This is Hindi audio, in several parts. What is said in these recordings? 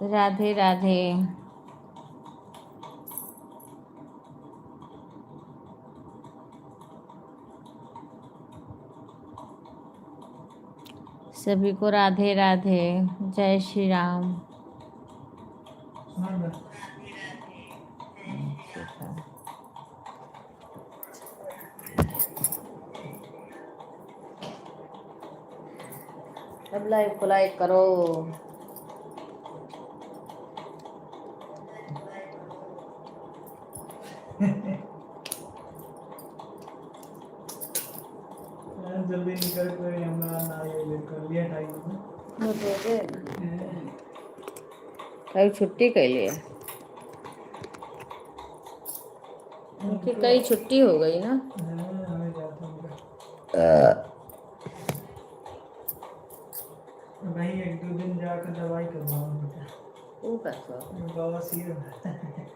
राधे राधे। सभी को राधे राधे। जय श्री राम। सब लाइक को लाइक करो। जल्दी निकल कर हमरा ना ये कर लिया टाइम में कई छुट्टी कैली है उनकी, कई छुट्टी हो गई ना। हमें जाता हूँ नहीं, एक दो दिन जाकर दवाई करवाऊंगा। वो कैसा बवासीर है।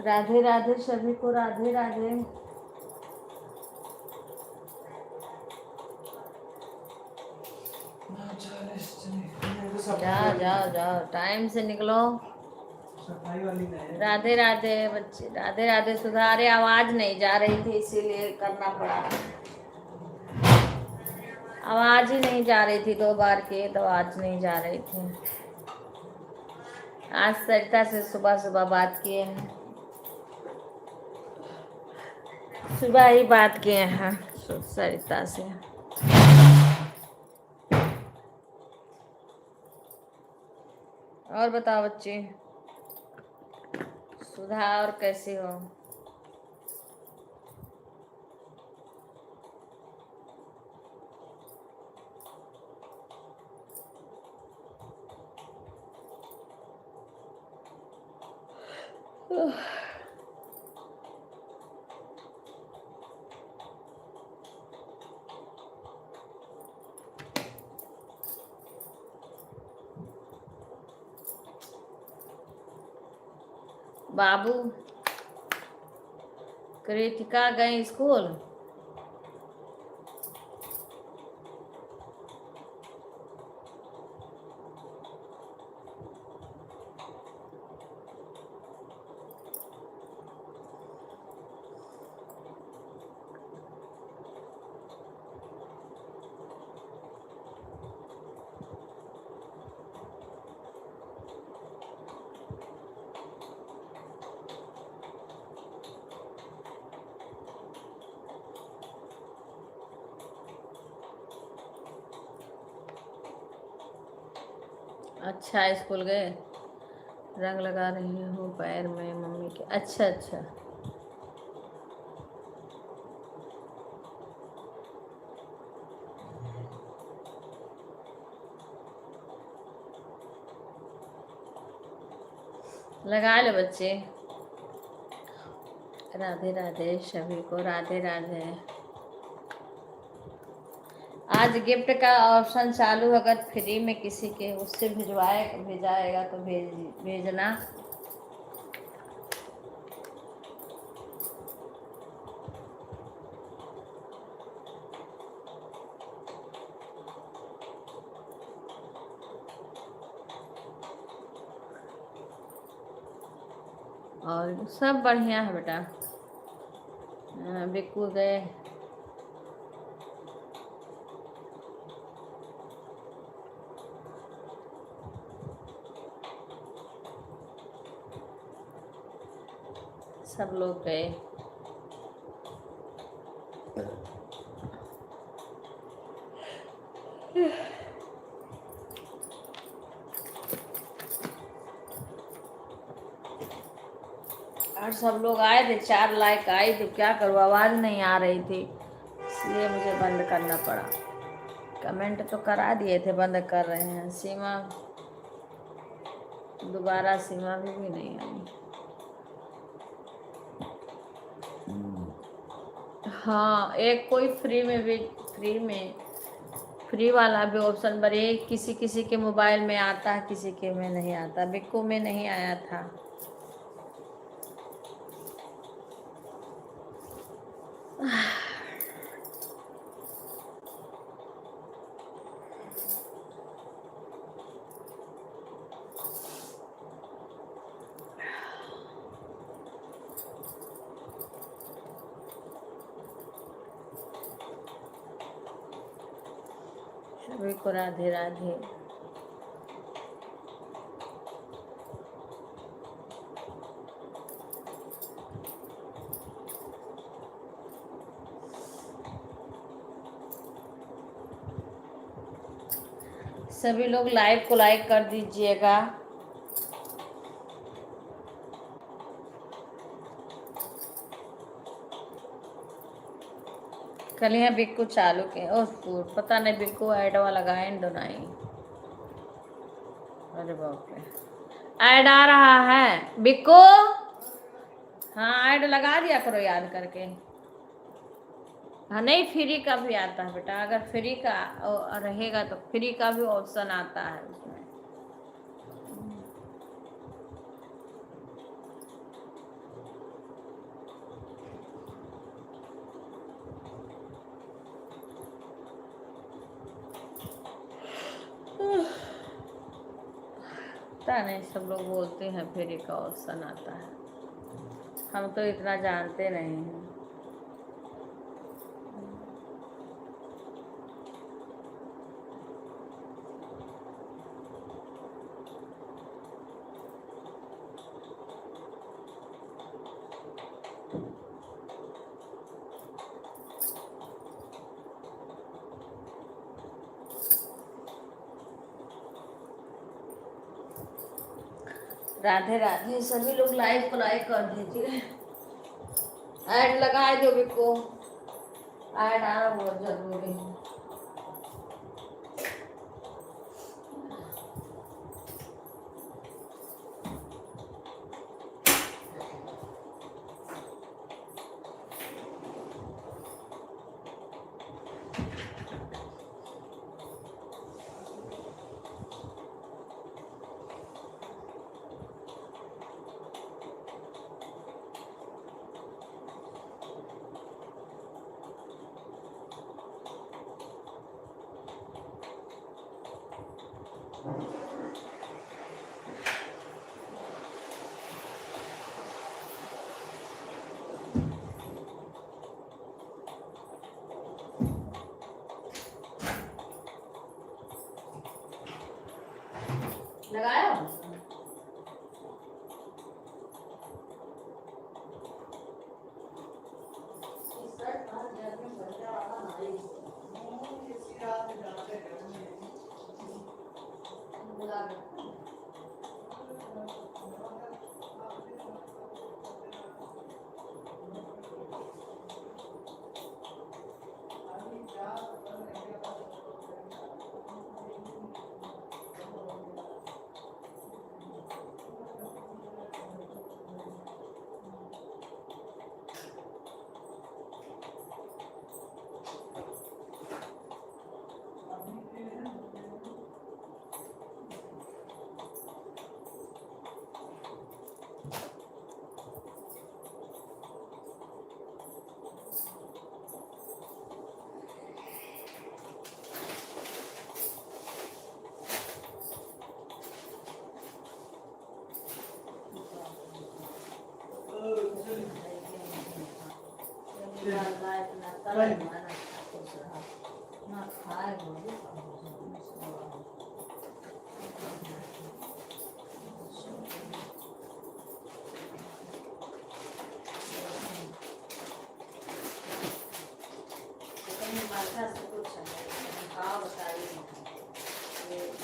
राधे राधे सभी को राधे राधे। जाओ जाओ जाओ, टाइम से निकलो। सफाई वाली नहीं। राधे राधे बच्चे, राधे राधे। सुधारे आवाज नहीं जा रही थी इसीलिए करना पड़ा। आवाज ही नहीं जा रही थी, 2 बार किए तो आवाज नहीं जा रही थी। आज सरिता से सुबह सुबह बात किए हैं, सुबह ही बात किए हैं सरिता से। और बताओ बच्चे, सुधा और कैसे हो? बाबू कृतिका गए स्कूल? अच्छा, स्कूल गए। रंग लगा रही हूँ पैर में मम्मी के। अच्छा अच्छा। लगा लो बच्चे। राधे राधे सभी को राधे राधे। आज गिफ्ट का ऑप्शन चालू, अगर फ्री में किसी के उससे भेजाएगा तो भेजना। और सब बढ़िया है बेटा। बिक्कू गए। सब लोग गए। और सब लोग आए थे, 4 लाइक आई तो क्या करूँ, आवाज नहीं आ रही थी। इसलिए मुझे बंद करना पड़ा। कमेंट तो करा दिए थे, बंद कर रहे हैं। सीमा दोबारा, सीमा भी नहीं आई। हाँ, एक कोई फ्री वाला भी ऑप्शन पर एक किसी किसी के मोबाइल में आता है, किसी के में नहीं आता। बिक्कू में नहीं आया था। सभी को राधे राधे। सभी लोग लाइव को लाइक कर दीजिएगा। कल यहाँ बिक्कू चालू के पता नहीं बिक्कू ऐड वाला गायन डोनाई। अरे बाप रे, ऐड आ रहा है बिक्कू। हाँ, ऐड लगा दिया करो याद करके। हाँ, नहीं फ्री का भी आता है बेटा। अगर फ्री का रहेगा तो फ्री का भी ऑप्शन आता है उसमें। पता नहीं, सब लोग बोलते हैं फ्री का ऑप्शन आता है। हम तो इतना जानते नहीं हैं। राधे राधे। सभी लोग लाइव को लाइक कर दीजिए। ऐड लगा दो बिक्कू। ऐड आना बहुत जरूरी है। लगाया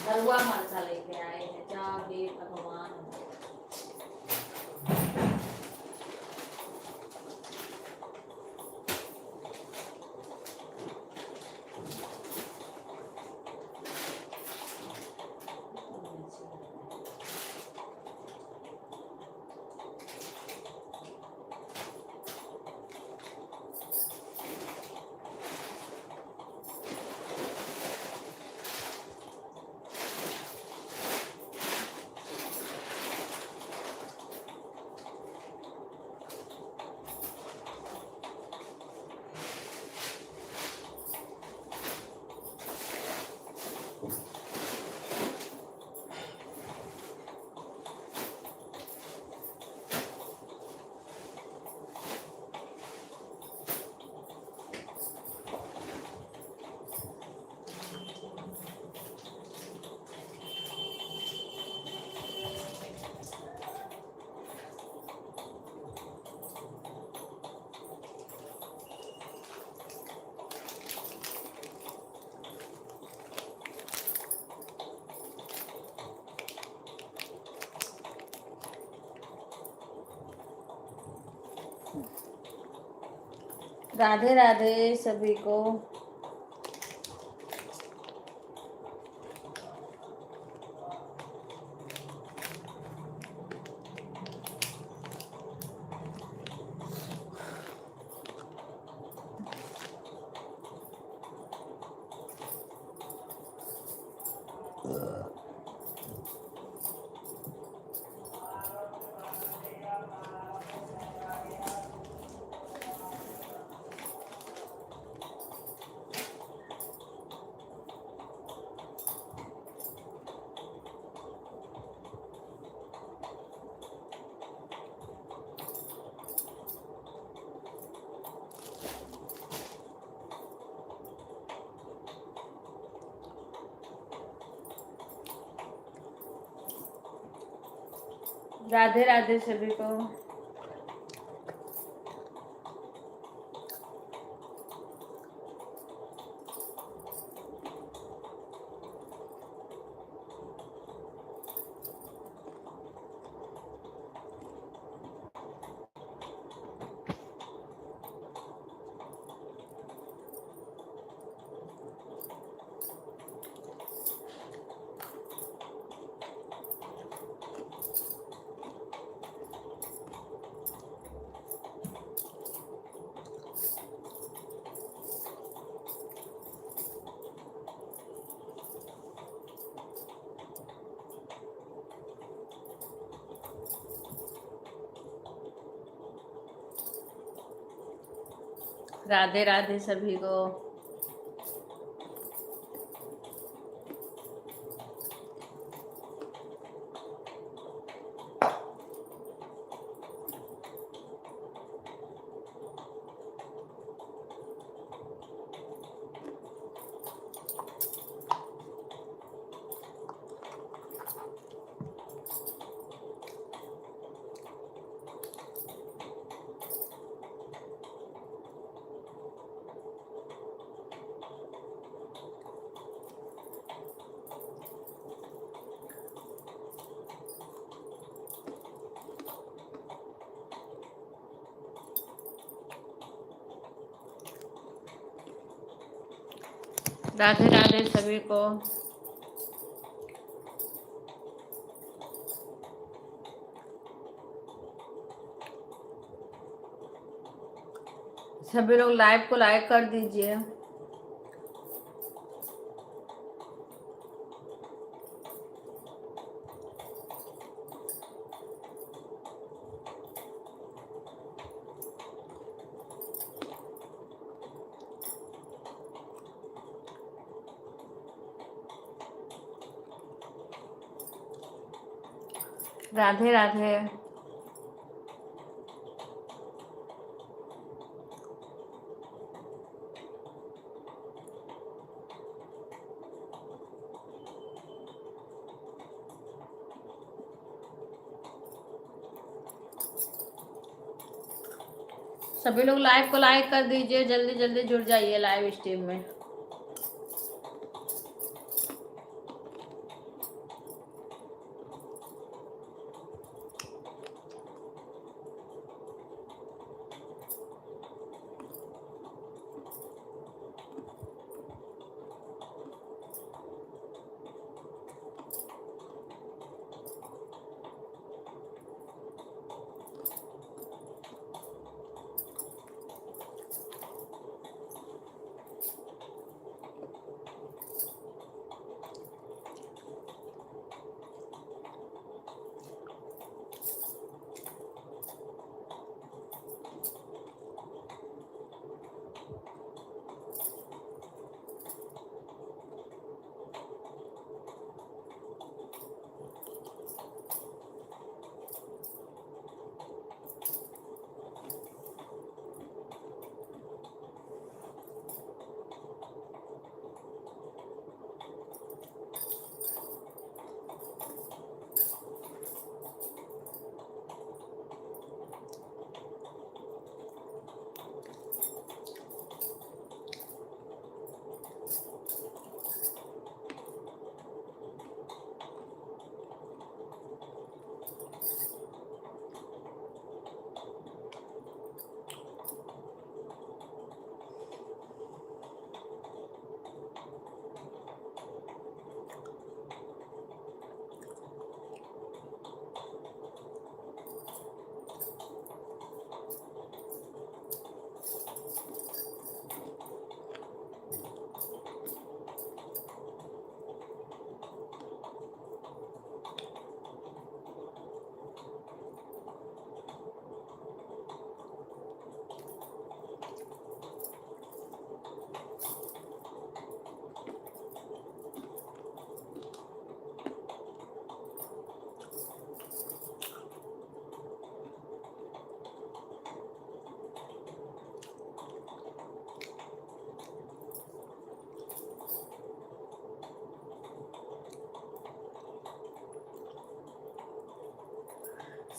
हलवा मालसा लेके आए हैं। क्या हे भगवान। राधे राधे सभी को। राधे राधे सभी को। राधे राधे सभी को। राधे राधे सभी को। सभी लोग लाइव को लाइक कर दीजिए। राधे राधे। सभी लोग लाइव को लाइक कर दीजिए, जल्दी जल्दी जुड़ जाइए लाइव स्ट्रीम में।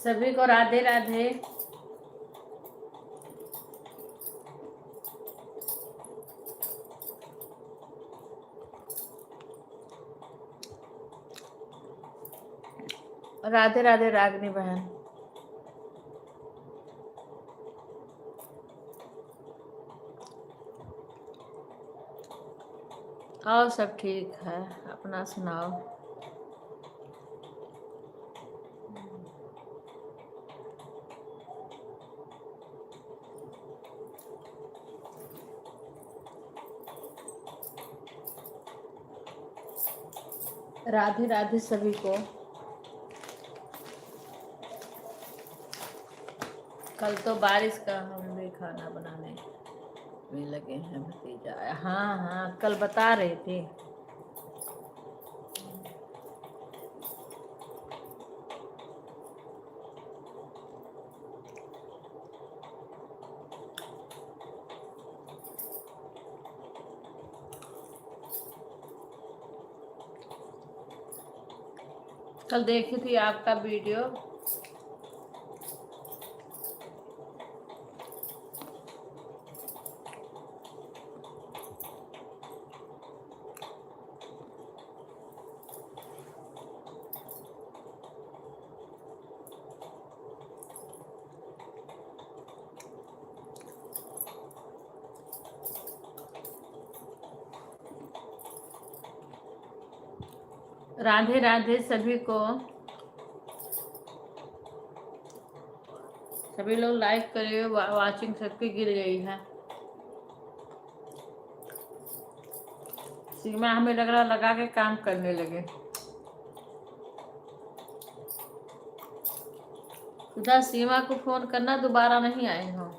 सभी को राधे राधे। राधे राधे रागनी बहन। और सब ठीक है, अपना सुनाओ। राधे राधे सभी को। कल तो बारिश का हम भी खाना बनाने में लगे हैं, भतीजा आया। हाँ हाँ, कल बता रही थी। कल देखी थी आपका वीडियो। राधे राधे सभी को। सभी लोग लाइक करिए, वाचिंग सबकी गिर गई है। सीमा हमें लग रहा लगा के काम करने लगे। खुदा सीमा को फोन करना, दोबारा नहीं आए हो।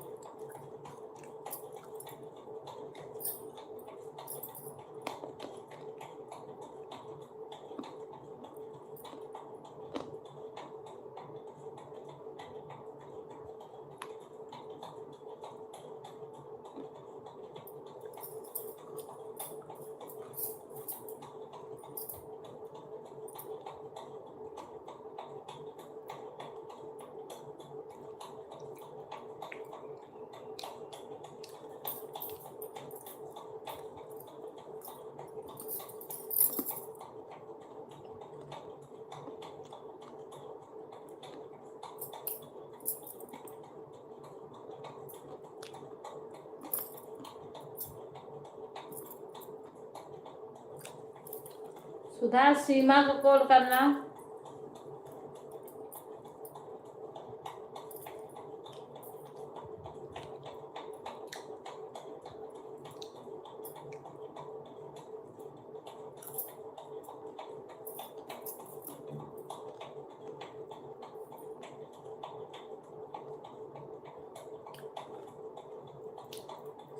सुधा सीमा को कॉल करना।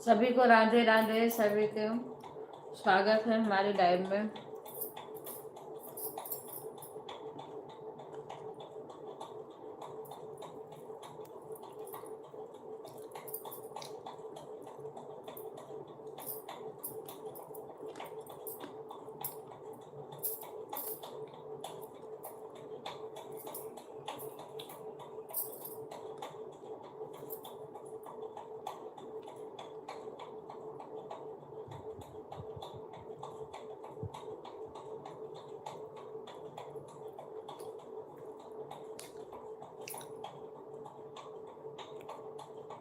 सभी को राधे राधे, सभी को स्वागत है हमारे लाइव में।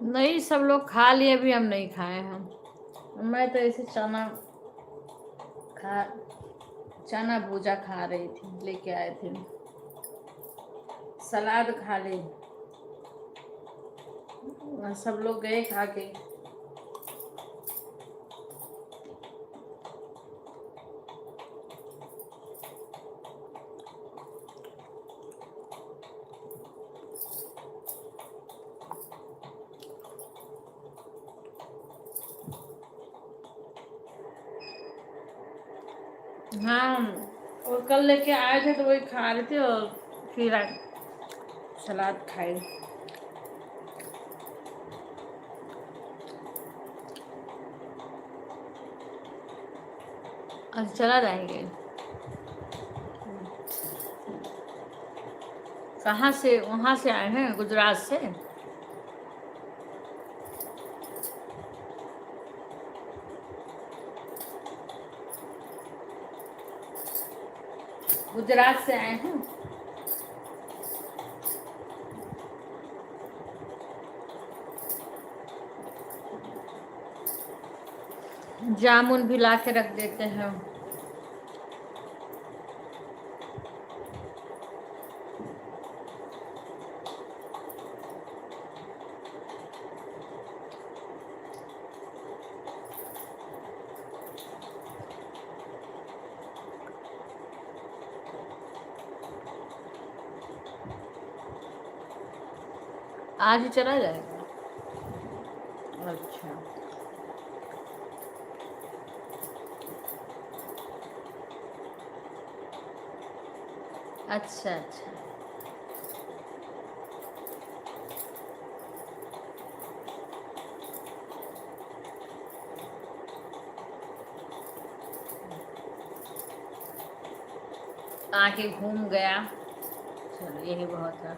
नहीं, सब लोग खा लिए, अभी हम नहीं खाए हैं। मैं तो ऐसे चना भूजा खा रही थी, लेके आए थे। सलाद खा ली। सब लोग गए खा के। हाँ, और कल लेके आए थे तो वही खा रहे थे, और फिर सलाद खाए। आज चला जाएंगे। कहाँ से? वहाँ से आए हैं, गुजरात से। गुजरात से आए हैं। जामुन भी ला के रख देते हैं। आज ही चला जाएगा। अच्छा, अच्छा, अच्छा। आके घूम गया, चलो यही बहुत है।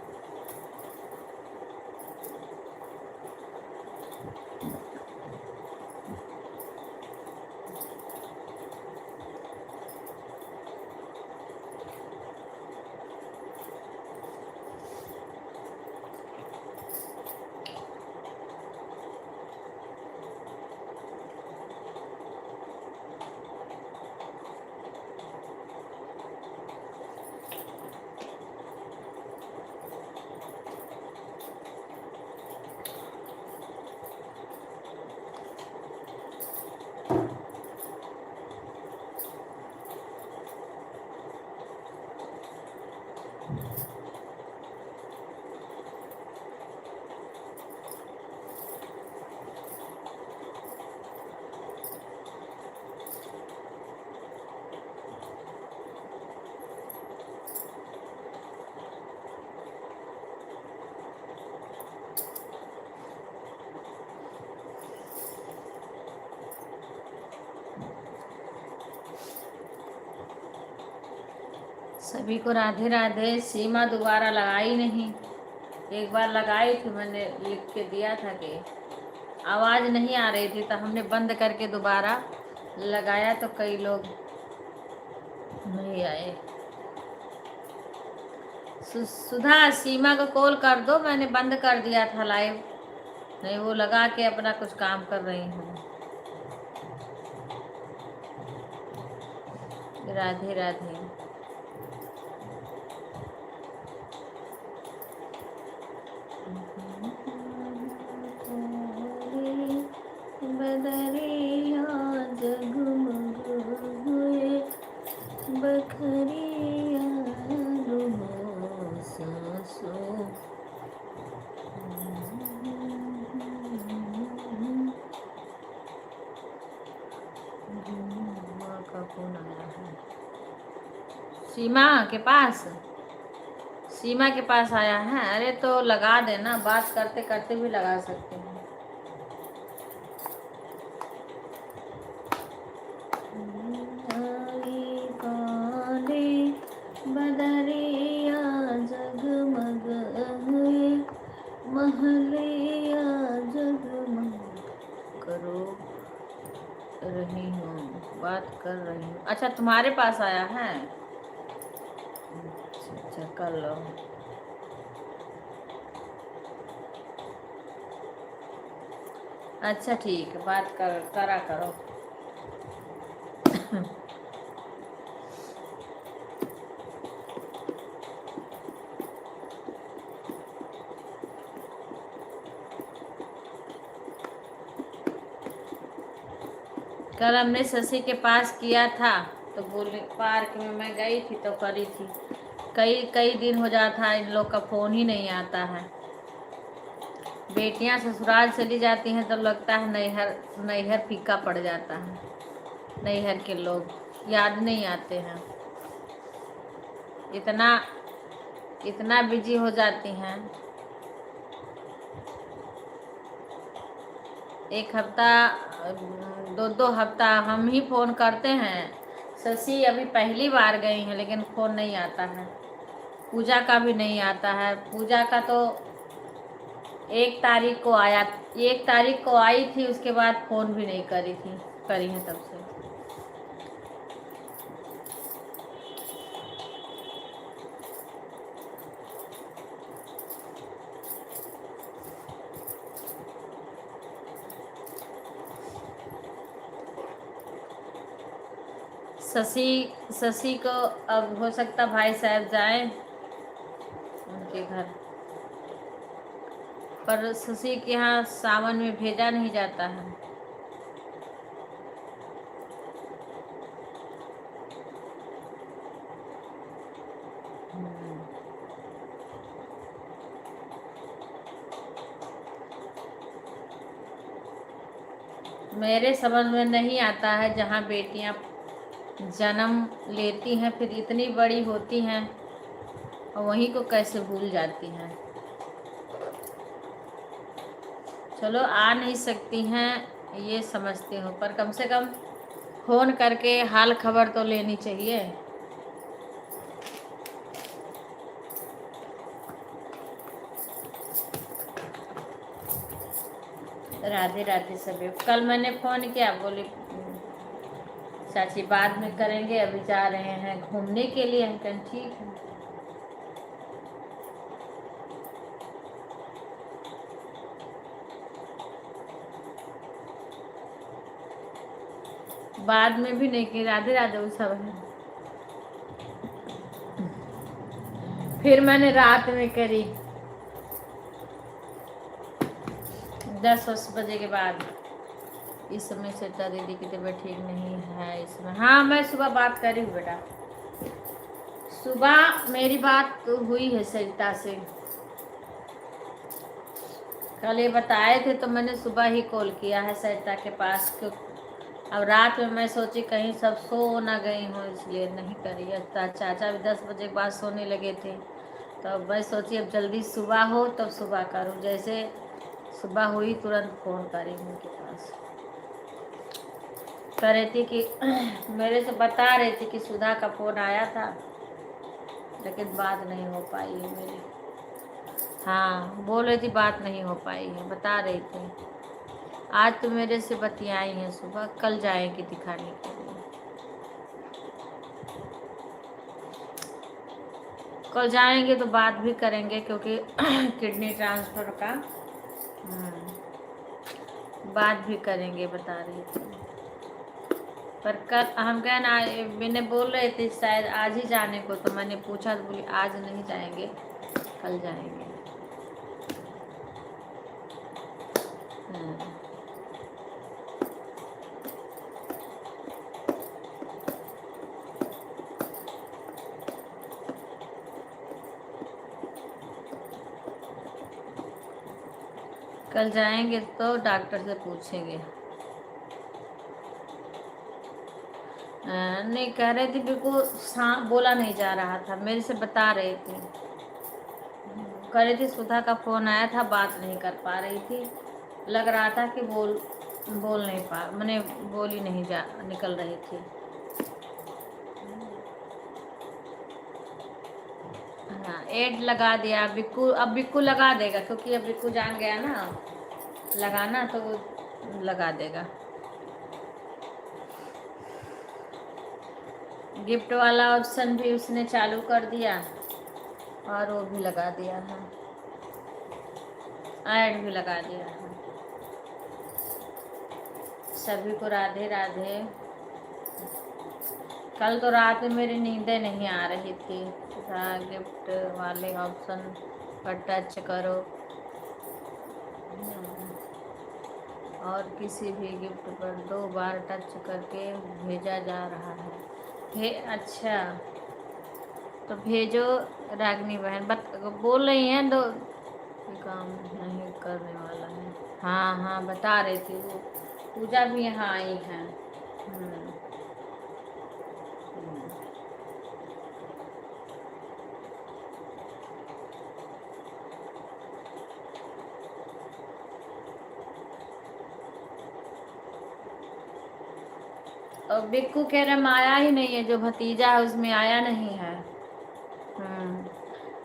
सभी को राधे राधे। सीमा दोबारा लगाई नहीं, एक बार लगाई थी, मैंने लिख के दिया था कि आवाज़ नहीं आ रही थी, तो हमने बंद करके दोबारा लगाया तो कई लोग नहीं आए। सुधा, सीमा को कॉल कर दो, मैंने बंद कर दिया था लाइव, नहीं वो लगा के अपना कुछ काम कर रही हूँ। राधे राधे। बदरिया जगमग हुए, बखरिया सांसों। माँ का फोन आया है सीमा के पास, सीमा के पास आया है। अरे तो लगा देना, बात करते करते भी लगा सकते हैं। बदरिया जगमग हुए, महलिया जगमग करो रही हूँ, बात कर रही हूँ। अच्छा, तुम्हारे पास आया है? अच्छा, कर लो। अच्छा ठीक है, बात करा करो। कल हमने शशि के पास किया था, तो बोले पार्क में मैं गई थी तो करी थी। कई कई दिन हो जाता है, इन लोग का फ़ोन ही नहीं आता है। बेटियां ससुराल चली जाती हैं तो लगता है नैहर नैहर फीका पड़ जाता है। नैहर के लोग याद नहीं आते हैं, इतना इतना बिजी हो जाती हैं। एक हफ्ता 2 हफ्ता हम ही फ़ोन करते हैं। शशि अभी पहली बार गई हैं, लेकिन फ़ोन नहीं आता है। पूजा का भी नहीं आता है। पूजा का तो 1 तारीख को आया, 1 तारीख को आई थी, उसके बाद फ़ोन भी नहीं करी है तब से। शशि को अब हो सकता भाई साहब जाएं उनके घर, पर शशि के यहाँ सावन में भेजा नहीं जाता है। मेरे समझ में नहीं आता है, जहाँ बेटियाँ जन्म लेती हैं फिर इतनी बड़ी होती हैं और वहीं को कैसे भूल जाती हैं। चलो आ नहीं सकती हैं ये समझती हूँ, पर कम से कम फ़ोन करके हाल खबर तो लेनी चाहिए। राधे राधे सभी। कल मैंने फ़ोन किया, बोली चाची बाद में करेंगे, अभी जा रहे हैं घूमने के लिए। हम कहें ठीक है। बाद में भी नहीं कि राधे राधे वो सब है। फिर मैंने रात में करी 10 बजे के बाद। इस समय सरिता दीदी की तबीयत ठीक नहीं है इसमें। हाँ मैं सुबह बात करी हूँ बेटा, सुबह मेरी बात तो हुई है सरिता से। कल ये बताए थे तो मैंने सुबह ही कॉल किया है सरिता के पास। अब रात में मैं सोची कहीं सब सो ना गई हूँ, इसलिए नहीं करी। चाचा भी 10 बजे के बाद सोने लगे थे, तो मैं सोची अब जल्दी सुबह हो तब सुबह करूँ। जैसे सुबह हुई तुरंत फ़ोन करी उनके पास। कह रही थी कि मेरे से बता रही थी कि सुधा का फ़ोन आया था, लेकिन बात नहीं हो पाई है मेरी। हाँ बोल रही थी बात नहीं हो पाई है, बता रही थी। आज तो मेरे से बतियाई हैं सुबह, कल जाएंगी दिखाने के लिए। कल जाएंगे तो बात भी करेंगे, क्योंकि किडनी ट्रांसफ़र का बात भी करेंगे, बता रही थी। पर कल हम क्या ना, मैंने बोल रहे थे शायद आज ही जाने को, तो मैंने पूछा तो बोली आज नहीं जाएंगे, कल जाएंगे। कल जाएंगे तो डॉक्टर से पूछेंगे। नहीं कह रहे थे बिल्कुल बोला नहीं जा रहा था, मेरे से बता रही थी। कह रही थी सुधा का फ़ोन आया था, बात नहीं कर पा रही थी, लग रहा था कि बोल नहीं पा, मैंने बोली नहीं जा निकल रही थी। हाँ ऐड लगा दिया बिक्कू, अब बिक्कू लगा देगा, क्योंकि अब बिक्कू जान गया ना लगाना, तो वो लगा देगा। गिफ्ट वाला ऑप्शन भी उसने चालू कर दिया और वो भी लगा दिया है, ऐड भी लगा दिया है। सभी को राधे राधे। कल तो रात में मेरी नींदें नहीं आ रही थी। गिफ्ट वाले ऑप्शन पर टच करो और किसी भी गिफ्ट पर 2 बार टच करके भेजा जा रहा है। अच्छा तो भेजो रागनी बहन। बोल रही हैं दो काम नहीं करने वाला है। हाँ हाँ बता रही थी, वो पूजा भी यहाँ आई है। और बिक्कू कह रहे आया ही नहीं है, जो भतीजा है उसमें आया नहीं है।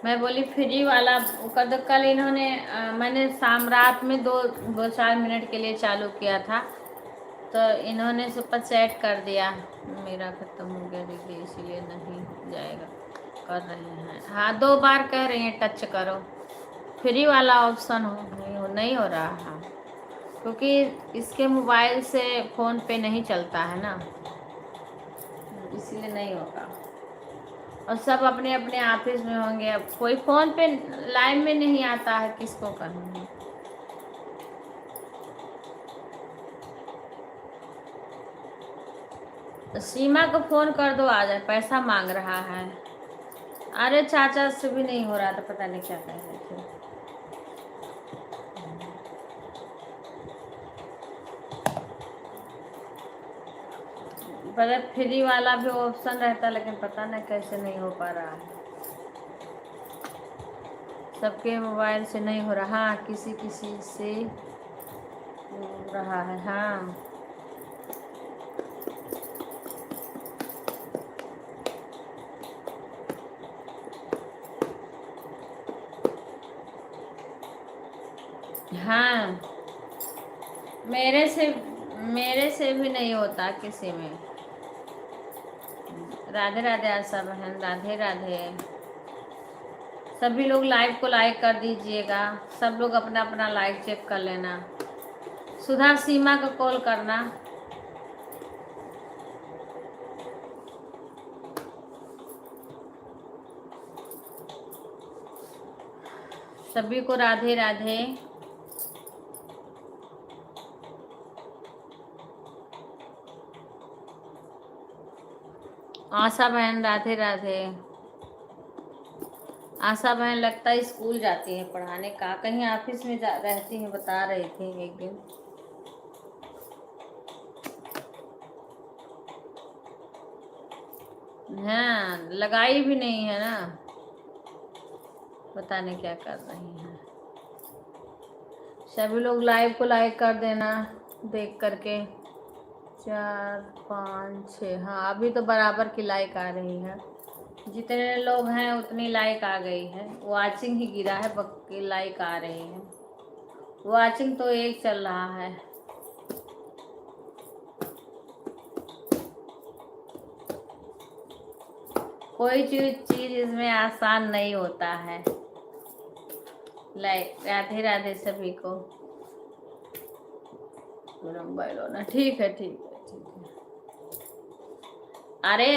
मैं बोली फ्री वाला कल इन्होंने मैंने शाम रात में 2-4 मिनट के लिए चालू किया था, तो इन्होंने सुपर सेट कर दिया। मेरा खत्म हो गया दीदी, इसीलिए नहीं जाएगा। कर रहे हैं, हाँ 2 बार कह रही हैं टच करो, फ्री वाला ऑप्शन नहीं हो रहा है, क्योंकि इसके मोबाइल से फ़ोन पे नहीं चलता है ना, इसीलिए नहीं होगा। और सब अपने अपने ऑफिस में होंगे, अब कोई फ़ोन पे लाइन में नहीं आता है, किसको करना है। सीमा को फ़ोन कर दो, आ जाए, पैसा मांग रहा है। अरे चाचा से भी नहीं हो रहा था, पता नहीं क्या कह रहे थे। पता फ्री वाला भी ऑप्शन रहता, लेकिन पता नहीं कैसे नहीं हो पा रहा है, सबके मोबाइल से नहीं हो रहा। हाँ किसी किसी से हो रहा है। हाँ हाँ मेरे से भी नहीं होता किसी में। राधे राधे आशा बहन, राधे राधे। सभी लोग लाइव को लाइक कर दीजिएगा, सब लोग अपना अपना लाइक चेक कर लेना। सुधा सीमा को कॉल करना। सभी को राधे राधे। आशा बहन राधे राधे। आशा बहन लगता है स्कूल जाती है पढ़ाने का, कहीं ऑफिस में रहती है, बता रही थी एक दिन। हाँ लगाई भी नहीं है ना, पता नहीं क्या कर रही हैं। सभी लोग लाइव को लाइक कर देना देख करके। 4 5 6, हाँ अभी तो बराबर की लाइक आ रही है, जितने लोग हैं उतनी लाइक आ गई है। वाचिंग ही गिरा है, बाकी लाइक आ रही है। वाचिंग तो 1 चल रहा है। कोई चीज इसमें आसान नहीं होता है। लाइक राधे राधे सभी को। मोबाइल होना ठीक है, ठीक है, ठीक है। अरे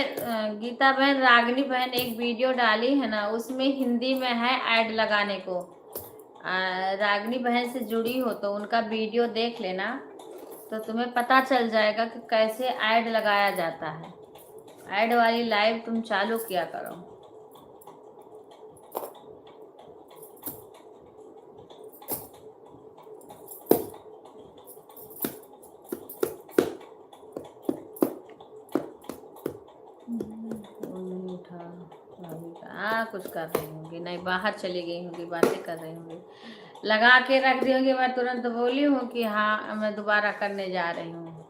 गीता बहन, रागनी बहन एक वीडियो डाली है ना, उसमें हिंदी में है ऐड लगाने को। रागनी बहन से जुड़ी हो तो उनका वीडियो देख लेना, तो तुम्हें पता चल जाएगा कि कैसे ऐड लगाया जाता है। ऐड वाली लाइव तुम चालू किया करो। हाँ कुछ कर रही होंगी, नहीं बाहर चली गई होंगी, बातें कर रही होंगी, लगा के रख दी होंगी। मैं तुरंत बोली हूँ कि हाँ मैं दोबारा करने जा रही हूँ।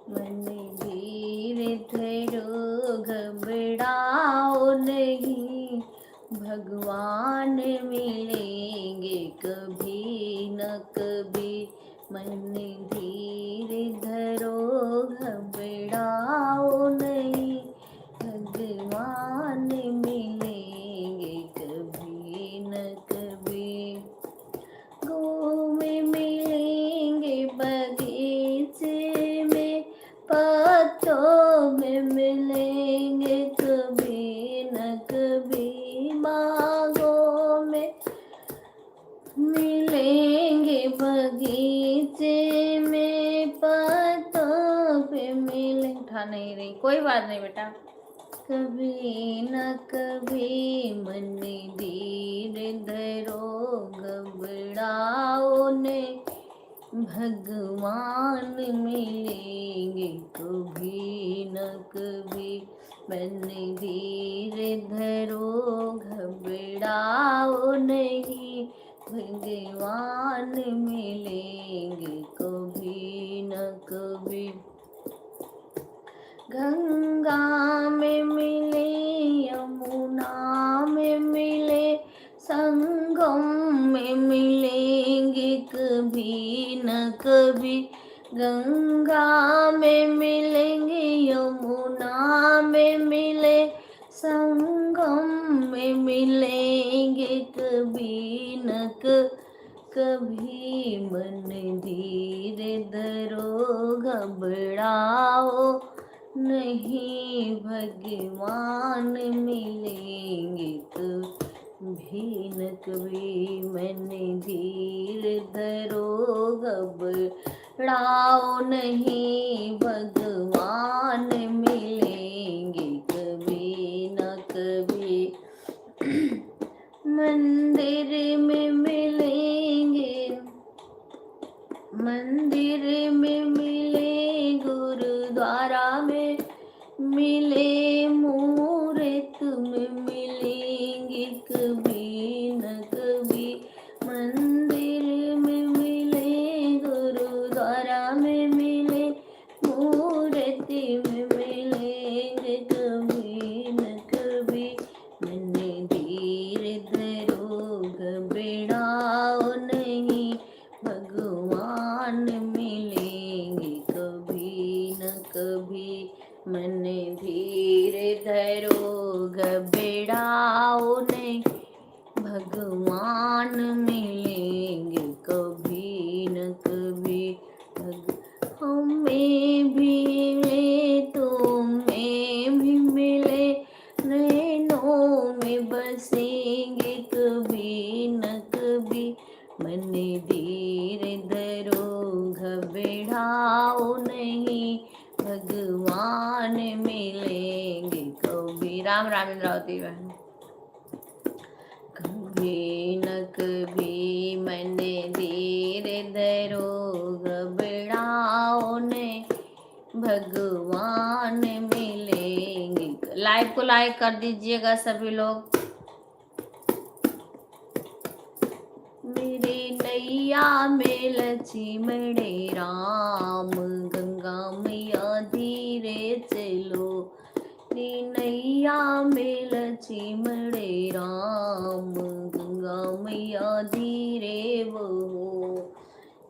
धीरे धरो घबराओ नहीं, भगवान मिलेंगे कभी न कभी। मन धीरे धरो घबराओ नहीं, भगवान मिलेंगे कभी न कभी। घूमे मिलेंगे बगीचे में, पत्तों में मिलेंगे कभी न कभी। बागों में मिलेंगे बगीचे में, पत्तों पे मिलेंगे। उठा नहीं रही, कोई बात नहीं बेटा, कभी न कभी। मन धीरे धरो घबराओ नहीं, भगवान मिलेंगे कभी न कभी। मन धीरे धरो घबराओ नहीं, भगवान मिलेंगे कभी न कभी। गंगा में मिले कभी न कभी, गंगा में मिलेंगे यमुना में मिले, संगम में मिलेंगे कभी न कभी। मन धीरे धरो घबराओ नहीं, भगवान मिलेंगे कभी न कभी। मन धीरे धरो घबराओ नहीं, भगवान मिलेंगे कभी न कभी। मंदिर में मिलेंगे, मंदिर में मिले, गुरुद्वारा में मिले, मूर्त में मिलेंगे कभी न कभी। मंदिर में मिले, गुरुद्वारा में मिले, मूर्त में मिलेंगे कभी न कभी। मन धीरे धरो घबराओ नहीं, भगवान मिलेंगे कभी न कभी। मन धीरे धरो घबराओ नहीं, भगवान मिलेंगे कभी न कभी। हमें भी मिले तुम्हें भी मिले, नैनों में बसेंगे कभी न कभी। मन धीरे धरो घबराओ नहीं, भगवान मिलेंगे कभी। राम राम इंद्रावती बहन। कभी न कभी मन धीरे धरो घबराओ नहीं, भगवान मिलेंगे। लाइव को लाइक कर दीजिएगा सभी लोग। मेरे नैया में लक्ष्मण राम, गंगा मैया धीरे चलो। मेरी नैया में लक्ष्मण राम, गंगा मैया धीरे बहो,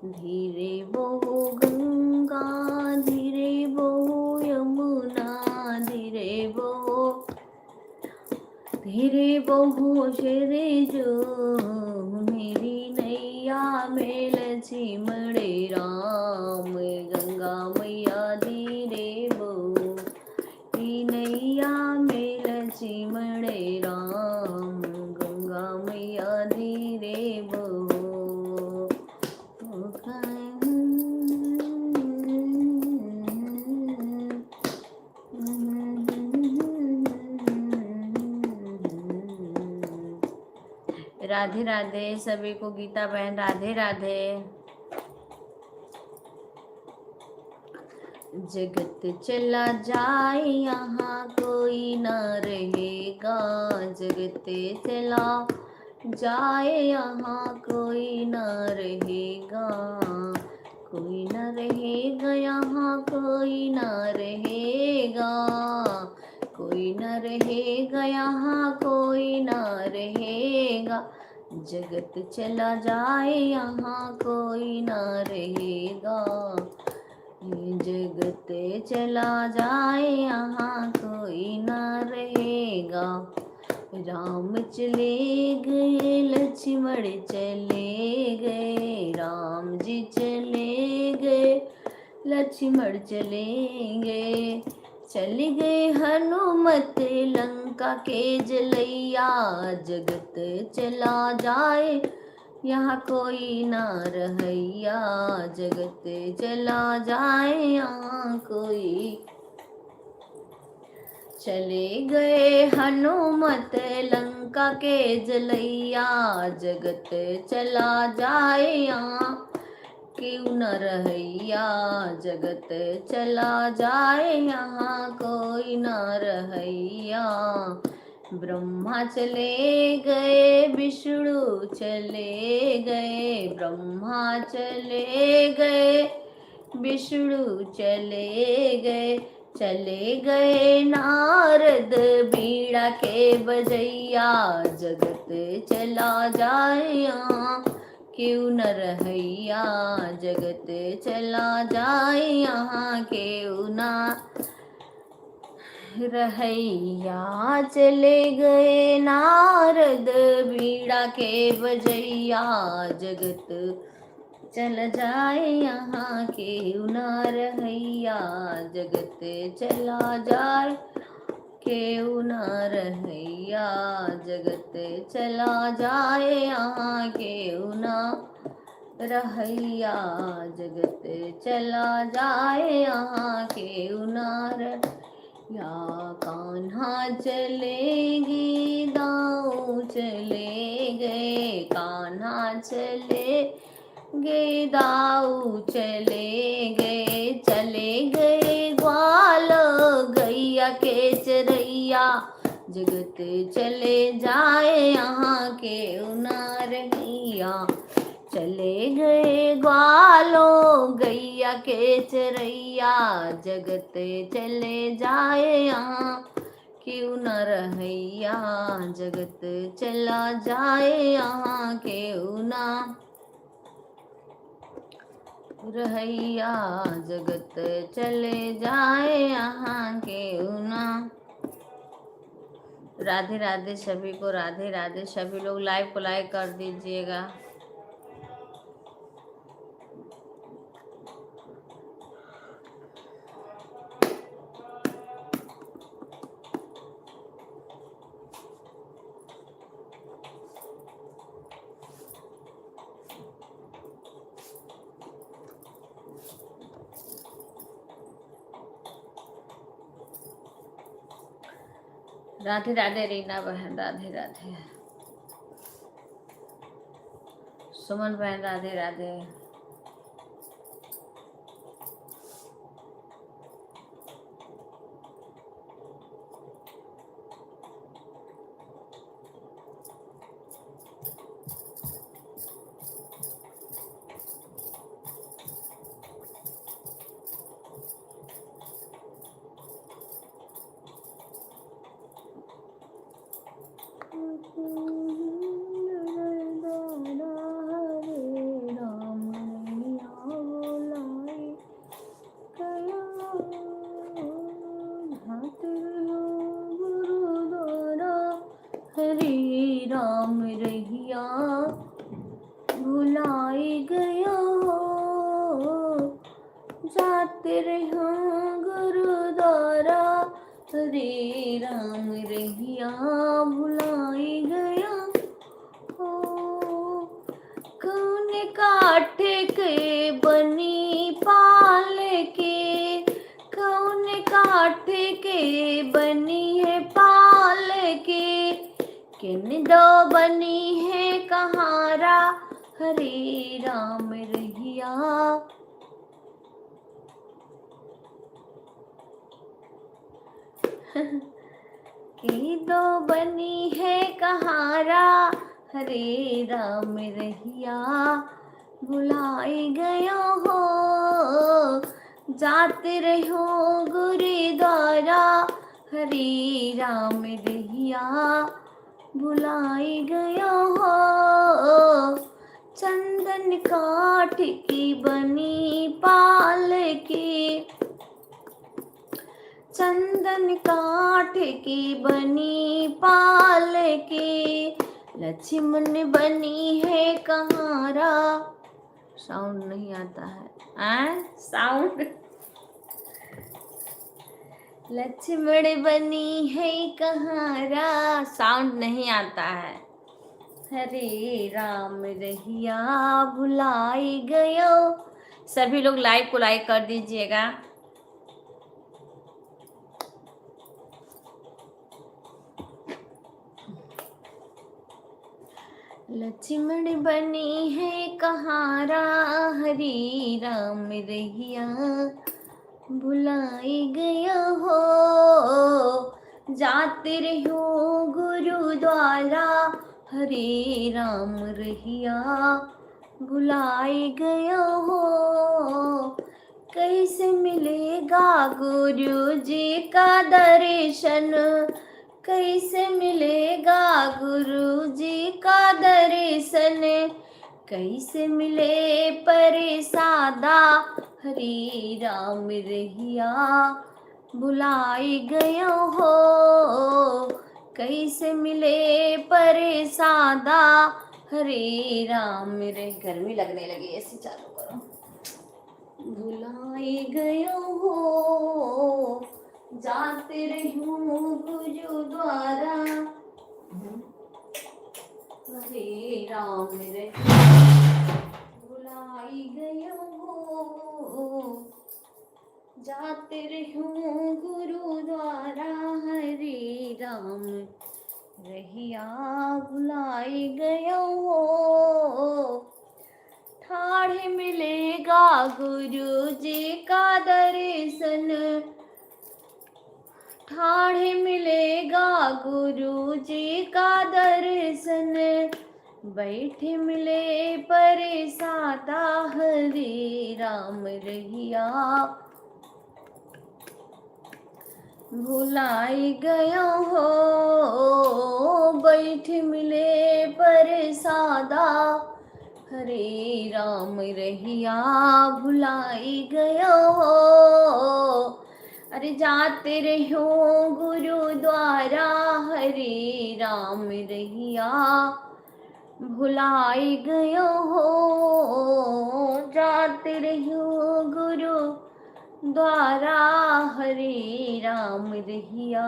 धीरे बहो गंगा, धीरे बहो यमुना, धीरे बहो, धीरे बहो शेरे जो। मेरी नैया में लक्ष्मण राम, गंगा मैया धीरे बहो, नैया में लक्ष्मण राम, गंगा मैया धीरे बहो। राधे राधे सभी को, गीता बहन राधे राधे। जगत चला जाए यहाँ कोई न रहेगा, जगत चला जाए यहाँ कोई न रहेगा, कोई न रहेगा यहाँ, कोई न रहेगा, कोई न रहेगा यहाँ, कोई न रहेगा। जगत चला जाए यहाँ कोई न रहेगा, जगत चला जाए यहाँ कोई न रहेगा। राम चले गए लक्ष्मण चले गए, राम जी चले गए लक्ष्मण चले गए, चले गए हनुमत लंका के जलैया। जगत चला जाए यहाँ कोई ना रहैया, जगत चला जाए यहाँ कोई। चले गए हनुमत लंका के जलैया, जगत चला जाए यहाँ क्यों न रहैया, जगत चला जाए यहाँ कोई न रहैया। ब्रह्मा चले गए विष्णु चले गए, ब्रह्मा चले गए विष्णु चले गए, चले गए नारद बीड़ा के बजैया। जगत चला जाए यहाँ क्यों न रहैया जगत चला जाए यहाँ, क्यों ना रहैया। चले गए नारद बीड़ा के बजैया, जगत चल जाए यहाँ, क्यों ना रहैया जगत चला जाए, क्यों ना रहैया जगत चला जाए यहाँ, क्यों ना रहैया जगत चला जाए यहाँ, क्यों ना या कान्हा चलेगी दाऊ चले गए, कान्हा चले गे दाऊ चले गए ग्वाल गैया के चरैया, जगत चले जाए यहाँ, क्यों ना रहैया। चले गए ग्वालों गैया के चरैया, जगत चले जाए यहाँ, क्यों न रहैया जगत चला जाए यहाँ, क्यों ना रहैया जगत चले जाए यहाँ, क्यों ना। राधे राधे सभी को, राधे राधे। सभी लोग लाइव को लाइक कर दीजिएगा। राधे राधे रीना बहन, राधे राधे। सुमन बहन, राधे राधे। हरे राम रहिया भुलाई गया, जाते रहो गुरुद्वारा, हरे राम रहिया भुलाई गया। कौन काटे के बनी पाल के, कौन काटे के बनी है पाल के, किन दो बनी है कहारा, हरे राम रहिया। की दो बनी है कहारा, हरे राम रहिया भुलाई गयो हो, जाते रहो गुरुद्वारा, हरे राम रहिया भुलाई गयो हो। चंदन काठ की बनी पाल की, चंदन काठ की बनी पाल की, लक्ष्मण बनी है कहारा। साउंड नहीं आता है, साउंड। लक्ष्मण बनी है कहारा, साउंड नहीं आता है। हरे राम रहिया भुलाई गयो। सभी लोग लाइव को लाइक कर दीजिएगा। लक्ष्मण बनी है कहारा, हरे राम रहिया भुलाई गया हो, जाते रहो गुरुद्वारा, हरे राम रहिया भुलाई गया हो। कैसे मिलेगा गुरु जी का दर्शन, कैसे मिलेगा गुरु जी का दर्शन, कैसे मिले परे सादा हरि राम रहिया बुलाई गयो हो। कैसे मिले परे सादा हरे राम रे। गर्मी लगने लगी, ऐसे चालू करो। बुलाई गयो हो जाते रहूं गुरुद्वारा हरे राम रे। बुलाई गयो हो जाते रहूं गुरुद्वारा हरे राम रहिया बुलाई गयो हो। ठाढ़े मिलेगा गुरु जी का दर्शन, ठाढ़े मिलेगा गुरु जी का दर्शन, बैठे मिले परे सादा हरे राम रहिया भुलाई गयो हो। बैठे मिले परे सादा हरे राम रहिया भुलाई गयो हो। अरे जाते रहो गुरुद्वारा हरे राम रहिया भुलाई गयो हो। जाते रहो गुरुद्वारा हरे राम रहिया।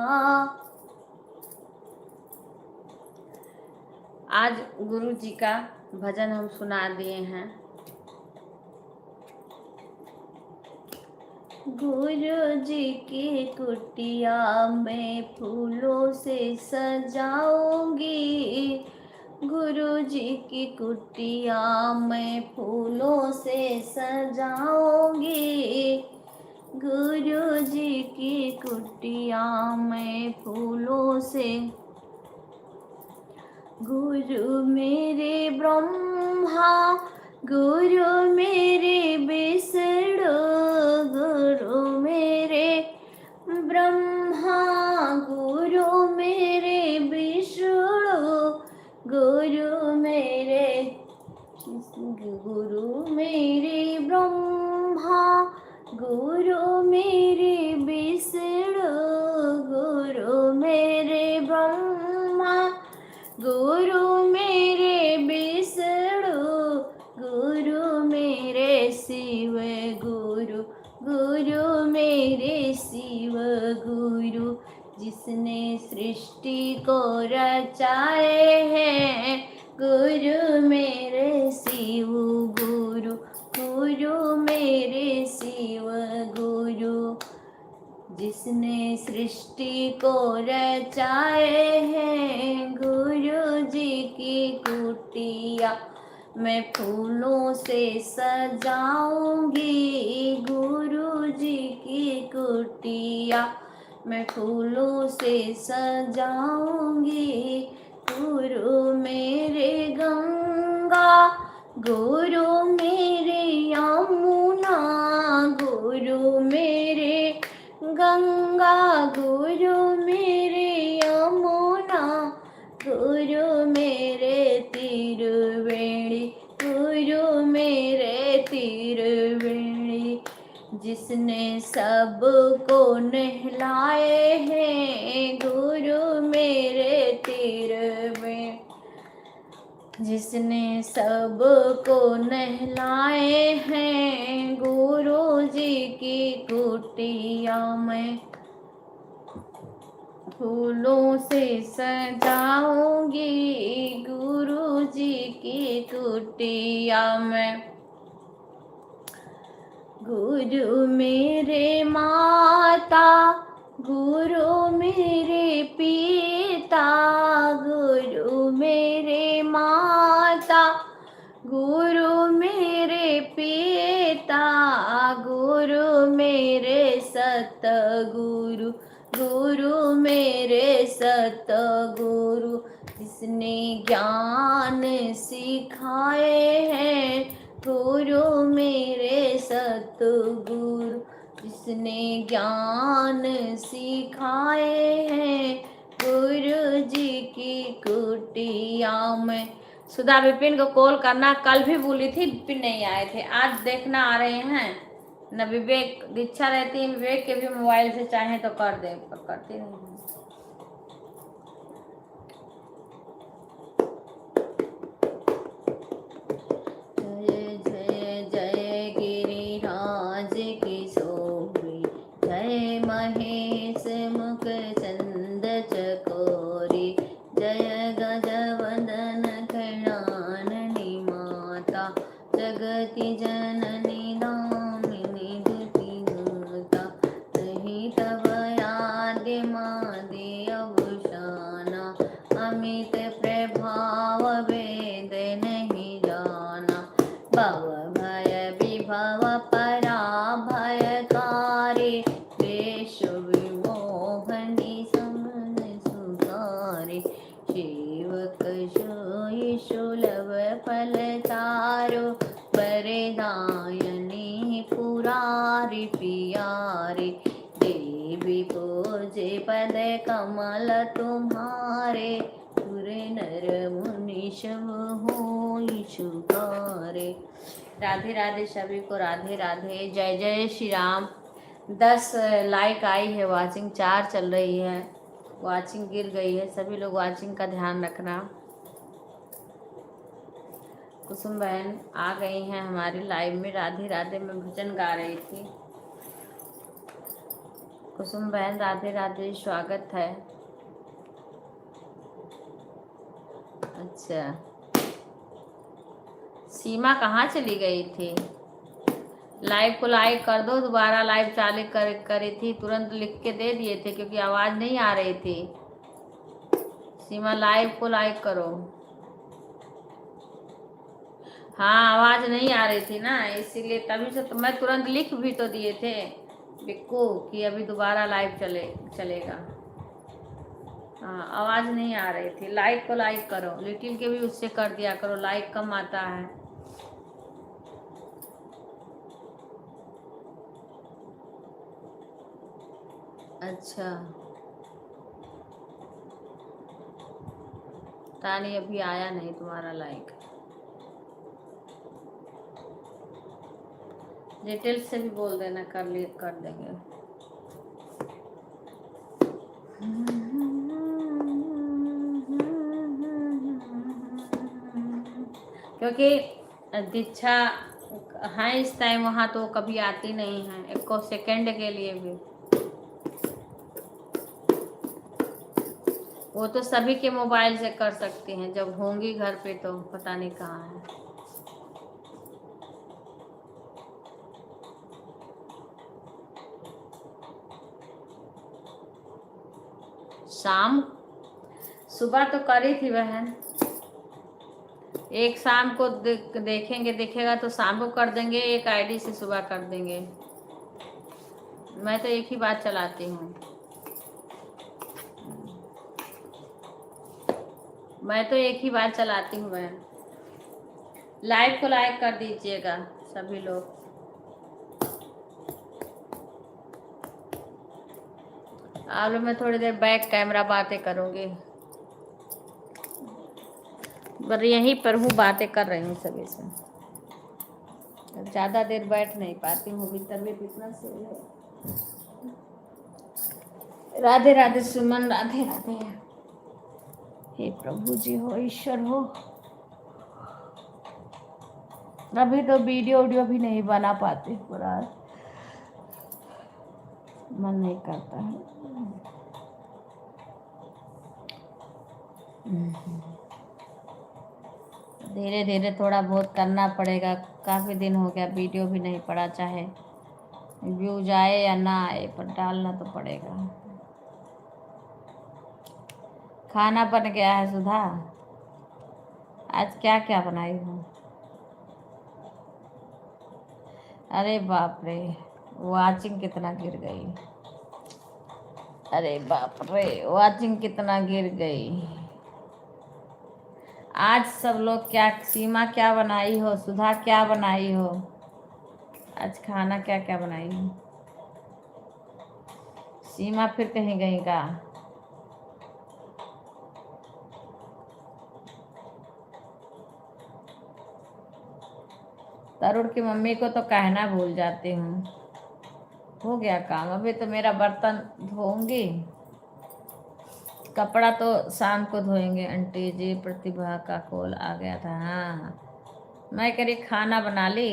आज गुरु जी का भजन हम सुना दिए हैं। गुरु जी की कुटिया में फूलों से सजाऊंगी, गुरु जी की कुटिया में फूलों से सजाऊंगी, गुरु जी की कुटिया में फूलों से। गुरु मेरे ब्रह्मा गुरु मेरे विष्णु, गुरु मेरे ब्रह्मा गुरु मेरे विष्णु, गुरु मेरे ब्रह्मा गुरु मेरे विष्णु, गुरु मेरे ब्रह्मा गुरु मेरे विष्णु, गुरु मेरे शिव, गुरु गुरु मेरे शिव, गुरु जिसने सृष्टि को रचाए हैं, गुरु मेरे शिव, गुरु गुरु मेरे शिव, गुरु जिसने सृष्टि को रचाए हैं। गुरु जी की कुटिया मैं फूलों से सजाऊंगी, गुरु जी की कुटिया मैं फूलों से सजाऊंगी। गुरु मेरे गंगा गुरु मेरे यमुना, गुरु मेरे गंगा गुरु मेरे यमुना, गुरु मेरे तिरुवेणी, गुरु मेरे तिरुवेणी जिसने सबको नहलाए हैं, गुरु मेरे तिरुवेणी जिसने सबको नहलाए हैं। गुरु जी की कुटिया में फूलों से सजाऊंगी, गुरु जी की कुटिया में। गुरु मेरे माता गुरु मेरे पिता, गुरु मेरे माता गुरु मेरे पिता, गुरु मेरे सतगुरु, गुरु मेरे सतगुरु जिसने ज्ञान सिखाए हैं, गुरु मेरे सतगुरु जिसने ज्ञान सिखाए हैं। गुरु जी की कुटिया में सुधा विपिन को कॉल करना, कल भी बोली थी, विपिन नहीं आए थे, आज देखना आ रहे हैं न। विवेक दीक्षा रहती है, विवेक के भी मोबाइल से चाहे तो कर दे, पर करती नहीं है। जय जय जय गिरिराज किशोरी, जय महेश मुख चंद चकोरी, जय गजवदन गणाननी माता, जगति जननी दामिनी दुति दुता, नहीं तब आद्य मादे अवसाना, अमित प्रभाव वेद नहीं जाना, भव भय विभव पराभयकारी, देश विमोहनी समन सुधारी, सेवक सोई सुलभ फल तारो, बरदायनी पुरारी पियारी, देवी पूजे पद कमल तुम्हारे, सुर नर मुनि सब होई सुधारे। राधे राधे सभी को, राधे राधे, जय जय श्री राम। 10 लाइक आई है, वाचिंग 4 चल रही है, वाचिंग गिर गई है, सभी लोग वाचिंग का ध्यान रखना। कुसुम बहन आ गई हैं हमारी लाइव में, राधे राधे में भजन गा रही थी। कुसुम बहन राधे राधे, स्वागत है। अच्छा, सीमा कहाँ चली गई थी? लाइव को लाइक कर दो, दोबारा लाइव चालू करी थी, तुरंत लिख के दे दिए थे क्योंकि आवाज नहीं आ रही थी। सीमा लाइव को लाइक करो। हाँ, आवाज नहीं आ रही थी ना, इसीलिए तभी से तो मैं तुरंत लिख भी तो दिए थे बिक्कू कि अभी दोबारा लाइव चलेगा। हाँ, आवाज नहीं आ रही थी। लाइक को लाइक करो, लिटिल के भी उससे कर दिया करो, लाइक कम आता है। अच्छा, तानी अभी आया नहीं तुम्हारा लाइक। डिटेल से भी बोल देना, कर देंगे। क्योंकि दीक्षा है इस टाइम वहाँ, तो कभी आती नहीं है एक सेकंड के लिए भी। वो तो सभी के मोबाइल से कर सकती हैं, जब होंगी घर पे तो पता नहीं कहाँ है। शाम सुबह तो करी थी बहन, एक शाम को देखेगा तो शाम को कर देंगे, एक आईडी से सुबह कर देंगे। मैं तो एक ही बात चलाती हूँ, मैं तो एक ही बात चलाती हूँ बहन। लाइव को लाइक कर दीजिएगा सभी लोग। अब मैं थोड़ी देर बैक कैमरा बातें करूँगी, पर यहीं पर हूँ, बातें कर रही हूँ सभी से, ज़्यादा देर बैठ नहीं पाती हूँ, अभी तबीयत इतना सही है। राधे राधे सुमन, राधे राधे। हे प्रभु जी हो, ईश्वर हो। अभी तो वीडियो भी नहीं बना पाते, पूरा मन नहीं करता है। धीरे धीरे थोड़ा बहुत करना पड़ेगा, काफ़ी दिन हो गया वीडियो भी नहीं पड़ा, चाहे व्यूज आए या ना आए पर डालना तो पड़ेगा। खाना बन गया है सुधा, आज क्या क्या बनाई हूँ? अरे बाप रे, वाचिंग कितना गिर गई, अरे बाप रे, वाचिंग कितना गिर गई। आज सब लोग क्या, सीमा क्या बनाई हो, सुधा क्या बनाई हो, आज खाना क्या क्या बनाई हो? सीमा फिर कहीं गई का? तरुण की मम्मी को तो कहना भूल जाती हूँ। हो गया काम, अभी तो मेरा बर्तन धोऊंगी, कपड़ा तो शाम को धोएंगे। आंटी जी प्रतिभा का कॉल आ गया था। हाँ मैं कह रही खाना बना ली।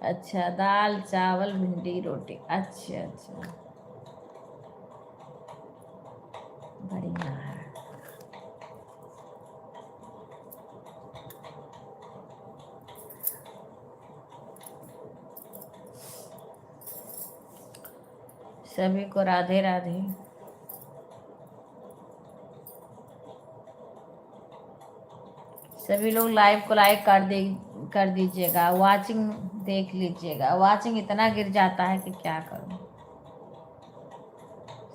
अच्छा दाल चावल भिंडी रोटी, अच्छा अच्छा बढ़िया है। सभी को राधे राधे। सभी लोग लाइव को लाइक कर दीजिएगा, वाचिंग देख लीजिएगा। वाचिंग इतना गिर जाता है कि क्या करूं।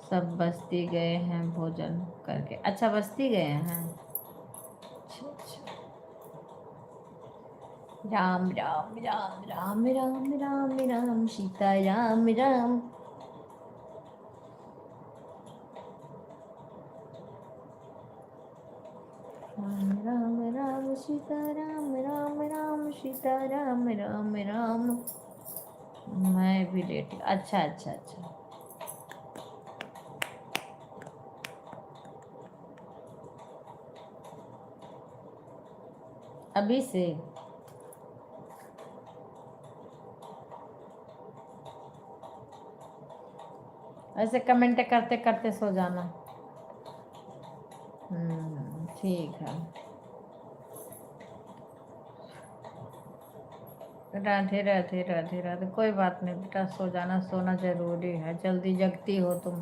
सब बस्ती गए हैं भोजन करके। अच्छा बस्ती गए हैं। अच्छा अच्छा। राम राम राम राम राम राम राम सीता राम राम। राम राम राम सीता राम राम राम सीता राम राम राम। मैं भी लेटी। अच्छा अच्छा अच्छा। अभी से ऐसे कमेंट करते करते सो जाना। ठीक है। राधे राधे राधे राधे। कोई बात नहीं बेटा, सो जाना, सोना जरूरी है। जल्दी जगती हो तुम,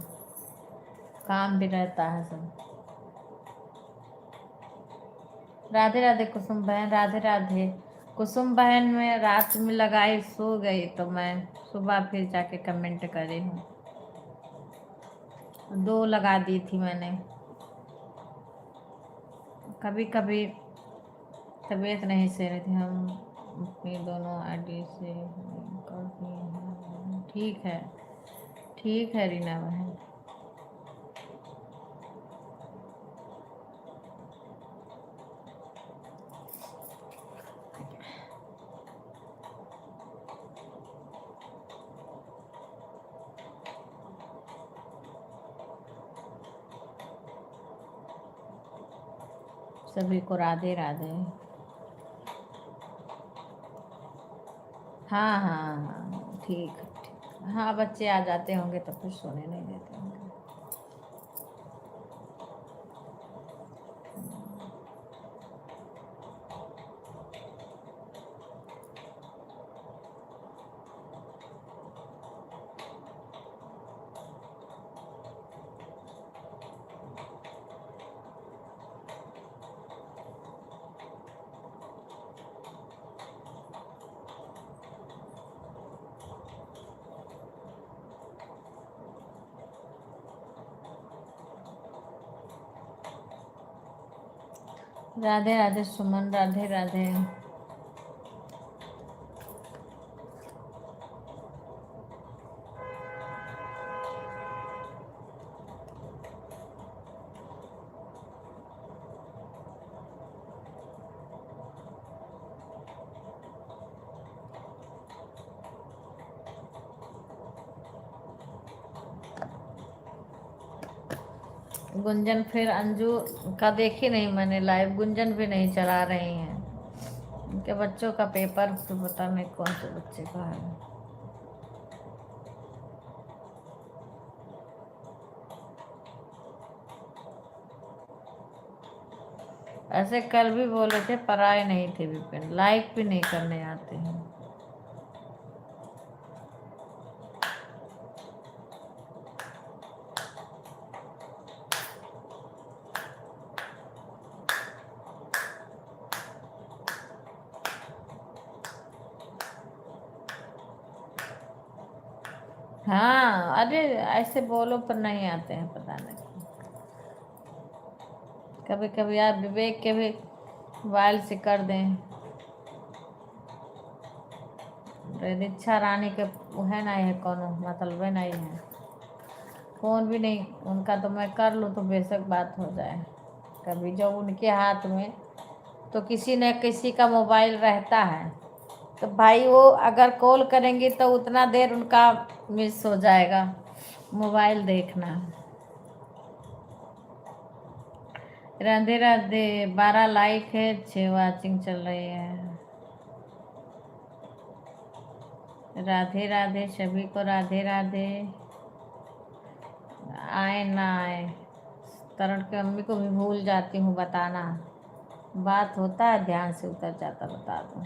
काम भी रहता है सब। राधे राधे कुसुम बहन, राधे राधे। कुसुम बहन में रात में लगाई सो गई तो मैं सुबह फिर जाके कमेंट करी हूँ। 2 लगा दी थी मैंने। कभी कभी तबीयत नहीं सही रही थी। हम अपनी दोनों आईडी से करती हैं। ठीक है रीना बहन। सभी को राधे राधे। हाँ हाँ हाँ ठीक है ठीक है। हाँ बच्चे आ जाते होंगे तो फिर सोने नहीं देते होंगे। राधे राधे सुमन, राधे राधे। गुंजन फिर अंजू का देखी नहीं मैंने लाइव। गुंजन भी नहीं चला रही हैं। उनके बच्चों का पेपर तो पता नहीं कौन से बच्चे का है। ऐसे कल भी बोले थे पर आए नहीं थे विपिन। लाइक भी नहीं करने आते हैं। हाँ अरे ऐसे बोलो पर नहीं आते हैं, पता नहीं। कभी कभी आप विवेक के भी मोबाइल से कर दें। दीक्षा रानी के है ना, है कोनो मतलब नहीं है। फ़ोन भी नहीं उनका, तो मैं कर लूँ तो बेशक बात हो जाए। कभी जब उनके हाथ में तो किसी न किसी का मोबाइल रहता है, तो भाई वो अगर कॉल करेंगी तो उतना देर उनका मिस हो जाएगा मोबाइल देखना। राधे राधे। 12 लाइक है, 6 वाचिंग चल रही है। राधे राधे सभी को, राधे राधे। आए ना आए, तरुण की मम्मी को भी भूल जाती हूँ बताना, बात होता है ध्यान से उतर जाता, बता दूँ।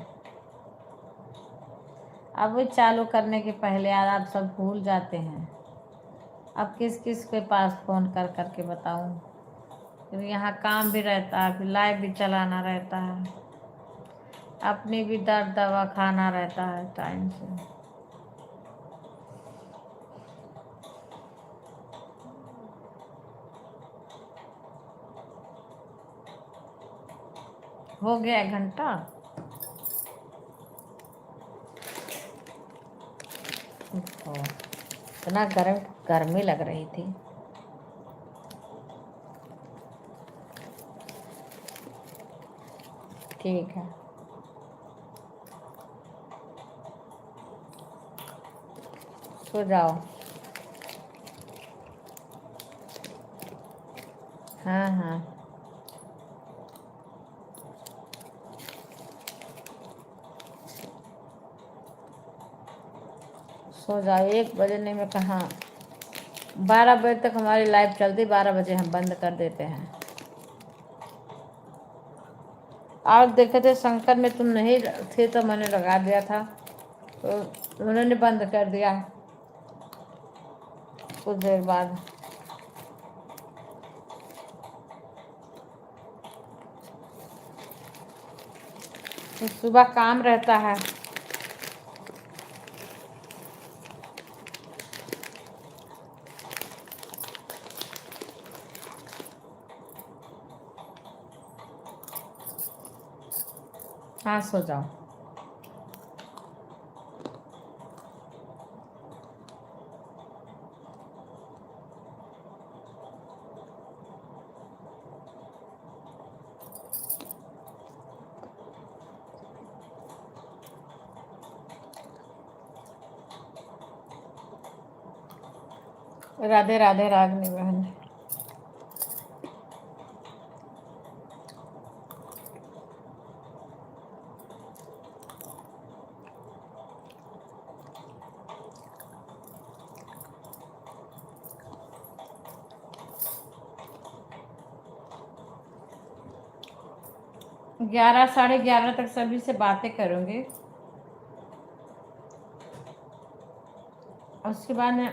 अब चालू करने के पहले यार आप सब भूल जाते हैं। अब किस किस के पास फ़ोन कर कर के बताऊँ, फिर यहाँ काम भी रहता है, फिर लाइव भी चलाना रहता है, अपनी भी दर्द दवा खाना रहता है टाइम से। हो गया 1 घंटा। इतना गर्मी लग रही थी। ठीक है, सो जाओ। हाँ हाँ, सो जाओ। 1 बजे नहीं, मैं कहाँ, 12 बजे तक हमारी लाइव चलती, 12 बजे हम बंद कर देते हैं। और देखे थे शंकर में तुम नहीं थे तो मैंने लगा दिया था, तो उन्होंने बंद कर दिया कुछ देर बाद। तो सुबह काम रहता है। हाँ, सो जाओ। राधे राधे रागनी बहन। ग्यारह 11:30 तक सभी से बातें करूँगी, उसके बाद में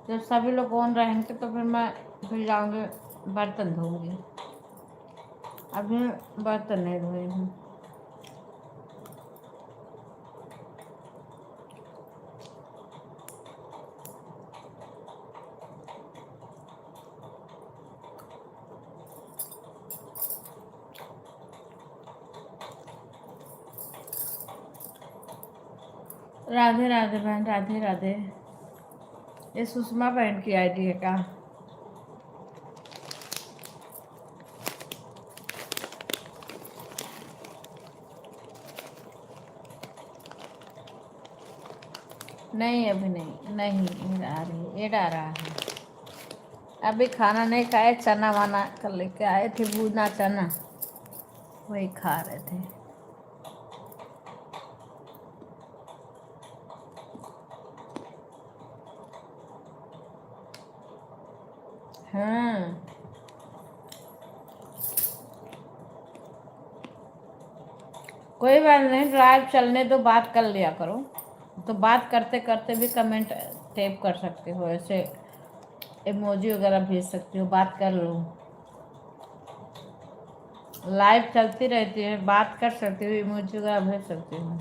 जब सभी लोग ऑन रहेंगे तो फिर जाऊँगी बर्तन धोऊंगी। अभी बर्तन नहीं धोए हूँ। राधे राधे बहन, राधे राधे। ये सुषमा बहन की आईडी है क्या? नहीं अभी नहीं, नहीं आ रही, एड आ रहा है। अभी खाना नहीं खाए, चना वाना कर लेके आए थे, भुना चना वही खा रहे थे। हाँ, कोई बात नहीं, लाइव चलने दो, बात कर लिया करो। तो बात करते करते भी कमेंट टाइप कर सकते हो, ऐसे इमोजी वगैरह भेज सकते हो, बात कर लो। लाइव चलती रहती है, बात कर सकते हो, इमोजी वगैरह भेज सकते हो।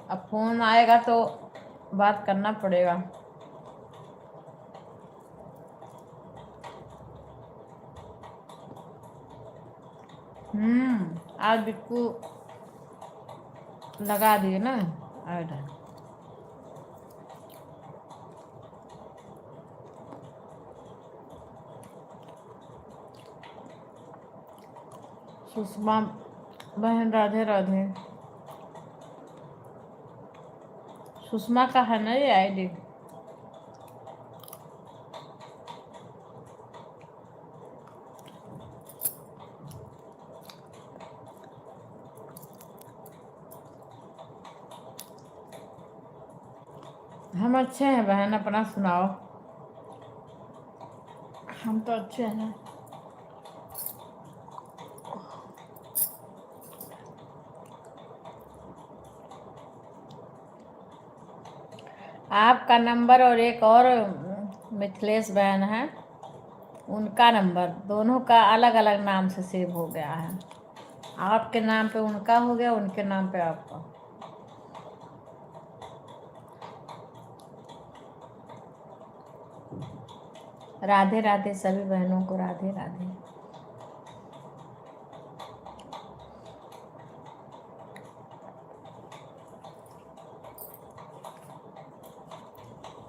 अब फोन आएगा तो बात करना पड़ेगा। आज बिक्कू लगा दिए ना ऐड। सुषमा बहन राधे राधे। सुषमा का है ना ये आईडी। हम अच्छे हैं बहन, अपना सुनाओ। हम तो अच्छे हैं। आपका नंबर और एक और मिथिलेश बहन है, उनका नंबर, दोनों का अलग अलग नाम से सेव हो गया है। आपके नाम पे उनका हो गया, उनके नाम पे आपका। राधे राधे सभी बहनों को, राधे राधे।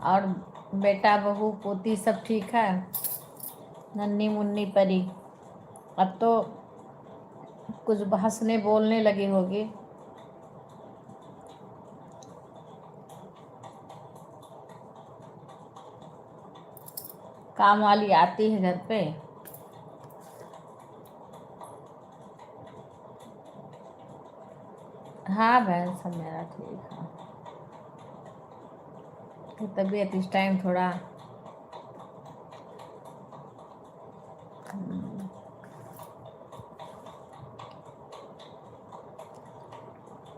और बेटा बहू पोती सब ठीक है? नन्ही मुन्नी परी अब तो कुछ हंसने बोलने लगी होगी। काम वाली आती है घर पे? हाँ बहन, सब मेरा ठीक है। तबीयत इस टाइम थोड़ा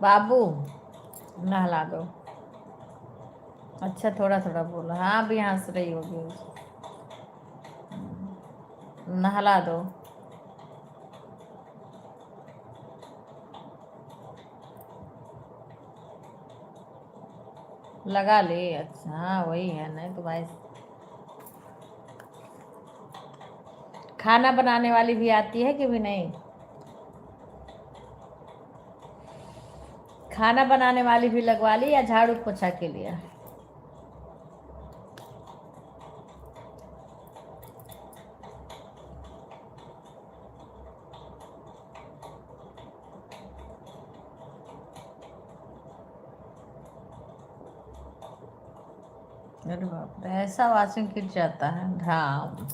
बाबू नहला दो। अच्छा थोड़ा थोड़ा बोलो। हाँ अभी हंस रही होगी। नहला दो। लगा ले। अच्छा हाँ वही है, नहीं तो भाई। खाना बनाने वाली भी आती है कि भी नहीं? खाना बनाने वाली भी लगवा ली या झाड़ू पोछा के लिए? अरे बाप रे, ऐसा वाशिंग किट जाता है? धाम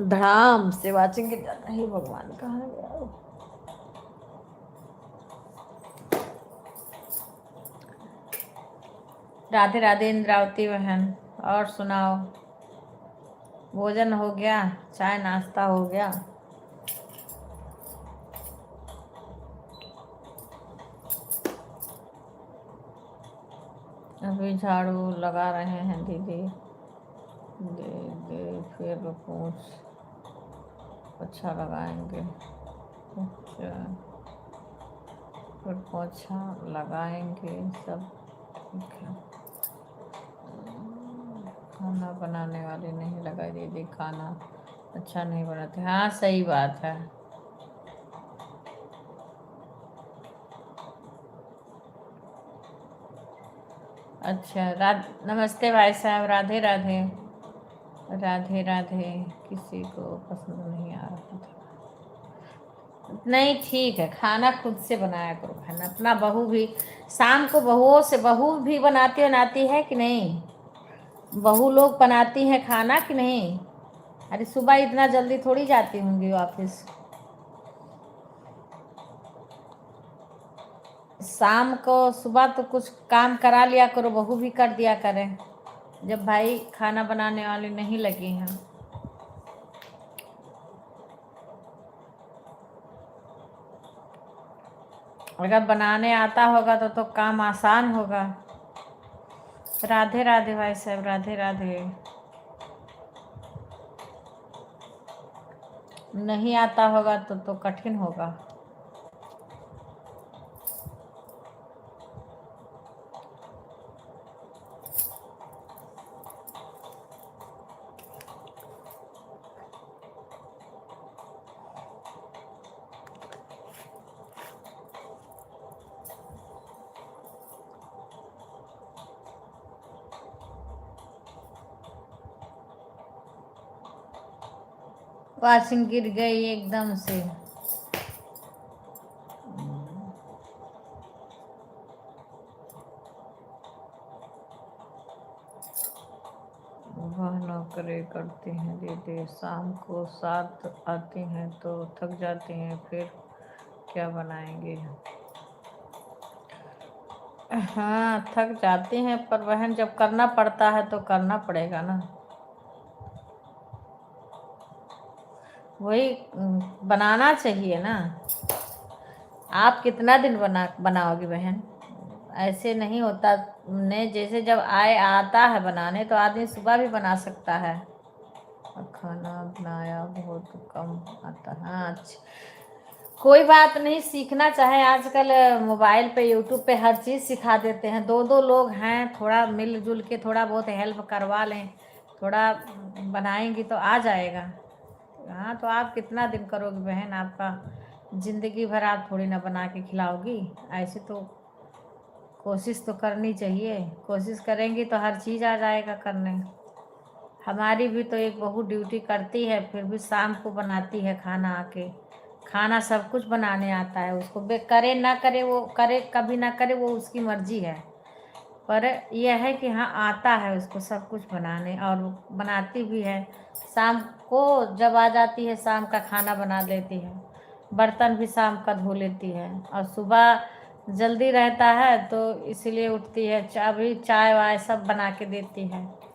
धाम से वाशिंग किट जाता है। हे भगवान, कहाँ गया वो? राधे राधे इंद्रावती बहन। और सुनाओ, भोजन हो गया? चाय नाश्ता हो गया? अभी झाड़ू लगा रहे हैं दीदी। दीदी फिर पूछ अच्छा लगाएंगे। अच्छा फिर पोछा लगाएंगे, सब ठीक है। खाना बनाने वाली नहीं लगाई दीदी, खाना अच्छा नहीं बनाते। हाँ सही बात है। अच्छा नमस्ते भाई साहब, राधे राधे। राधे राधे। किसी को पसंद नहीं आ रहा था? नहीं ठीक है, खाना खुद से बनाया करो। खाना अपना बहू भी शाम को बहू भी बनाती है कि नहीं? बहू लोग बनाती हैं खाना कि नहीं? अरे सुबह इतना जल्दी थोड़ी जाती होंगी ऑफिस। शाम को सुबह तो कुछ काम करा लिया करो, बहू भी कर दिया करें जब भाई खाना बनाने वाली नहीं लगी हैं। अगर बनाने आता होगा तो काम आसान होगा। राधे राधे भाई साहब, राधे राधे। नहीं आता होगा तो कठिन होगा। वॉशिंग गिर गई एकदम से। वह नौकरी करती हैं दीदी, शाम को साथ आती हैं तो थक जाती हैं, फिर क्या बनाएंगे। हाँ थक जाती हैं, पर बहन जब करना पड़ता है तो करना पड़ेगा ना। वही बनाना चाहिए ना। आप कितना दिन बनाओगी बहन? ऐसे नहीं होता। ने जैसे जब आता है बनाने तो आदमी सुबह भी बना सकता है। खाना बनाया बहुत कम आता है। हाँ अच्छा, कोई बात नहीं, सीखना चाहे। आजकल मोबाइल पे यूट्यूब पे हर चीज़ सिखा देते हैं। दो दो लोग हैं, थोड़ा मिलजुल के थोड़ा बहुत हेल्प करवा लें, थोड़ा बनाएंगी तो आ जाएगा। हाँ तो आप कितना दिन करोगे बहन? आपका ज़िंदगी भर आप थोड़ी ना बना के खिलाओगी। ऐसे तो कोशिश तो करनी चाहिए। कोशिश करेंगी तो हर चीज़ आ जाएगा करने। हमारी भी तो एक बहू ड्यूटी करती है, फिर भी शाम को बनाती है खाना आके। खाना सब कुछ बनाने आता है उसको, करे ना करे, वो करे कभी ना करे, वो उसकी मर्जी है। पर यह है कि हाँ आता है उसको सब कुछ बनाने, और बनाती भी है। शाम को जब आ जाती है शाम का खाना बना लेती है, बर्तन भी शाम का धो लेती है। और सुबह जल्दी रहता है तो इसीलिए उठती है, अभी चाय वाय सब बना के देती है।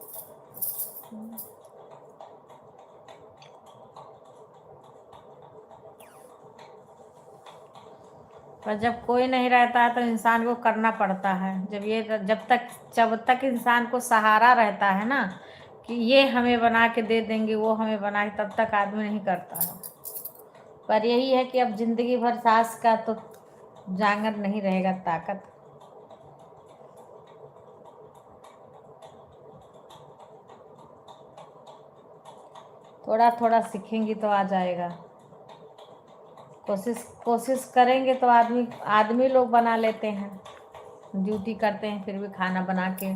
पर जब कोई नहीं रहता है तो इंसान को करना पड़ता है। जब तक इंसान को सहारा रहता है ना, कि ये हमें बना के दे देंगे, वो हमें बना के, तब तक आदमी नहीं करता है। पर यही है कि अब जिंदगी भर सास का तो जांगर नहीं रहेगा ताकत। थोड़ा थोड़ा सीखेंगी तो आ जाएगा। कोशिश करेंगे तो आदमी लोग बना लेते हैं। ड्यूटी करते हैं फिर भी खाना बना के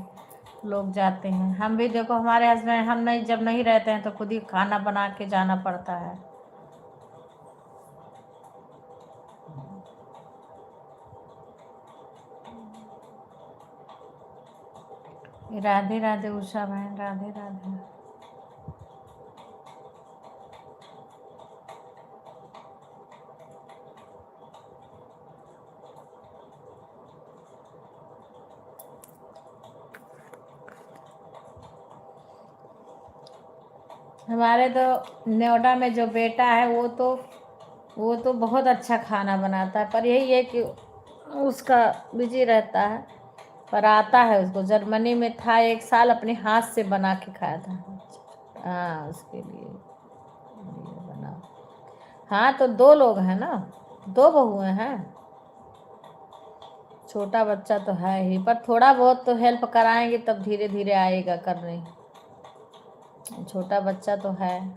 लोग जाते हैं। हम भी देखो, हमारे हस्बैंड, हम नहीं, जब नहीं रहते हैं तो खुद ही खाना बना के जाना पड़ता है। राधे राधे उषा बहन, राधे राधे। हमारे तो नोएडा में जो बेटा है वो तो बहुत अच्छा खाना बनाता है, पर यही है कि उसका बिजी रहता है। पर आता है उसको। जर्मनी में था 1 साल, अपने हाथ से बना के खाया था। हाँ उसके लिए बना। हाँ तो 2 लोग हैं ना, 2 बहुएं हैं। छोटा बच्चा तो है ही, पर थोड़ा बहुत तो हेल्प कराएंगे तब धीरे धीरे आएगा करने। छोटा बच्चा तो है।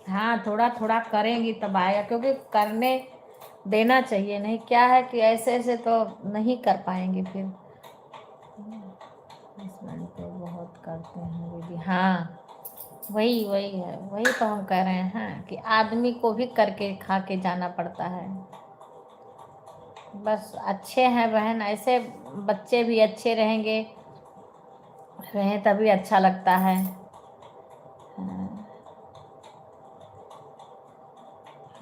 हाँ थोड़ा थोड़ा करेंगी तब आएगा, क्योंकि करने देना चाहिए। नहीं क्या है कि ऐसे ऐसे तो नहीं कर पाएंगे फिर। हस्बैंड तो बहुत करते हैं दीदी। हाँ वही वही है, वही तो हम कह रहे हैं कि आदमी को भी करके खा के जाना पड़ता है। बस अच्छे हैं बहन, ऐसे बच्चे भी अच्छे रहें तभी अच्छा लगता है।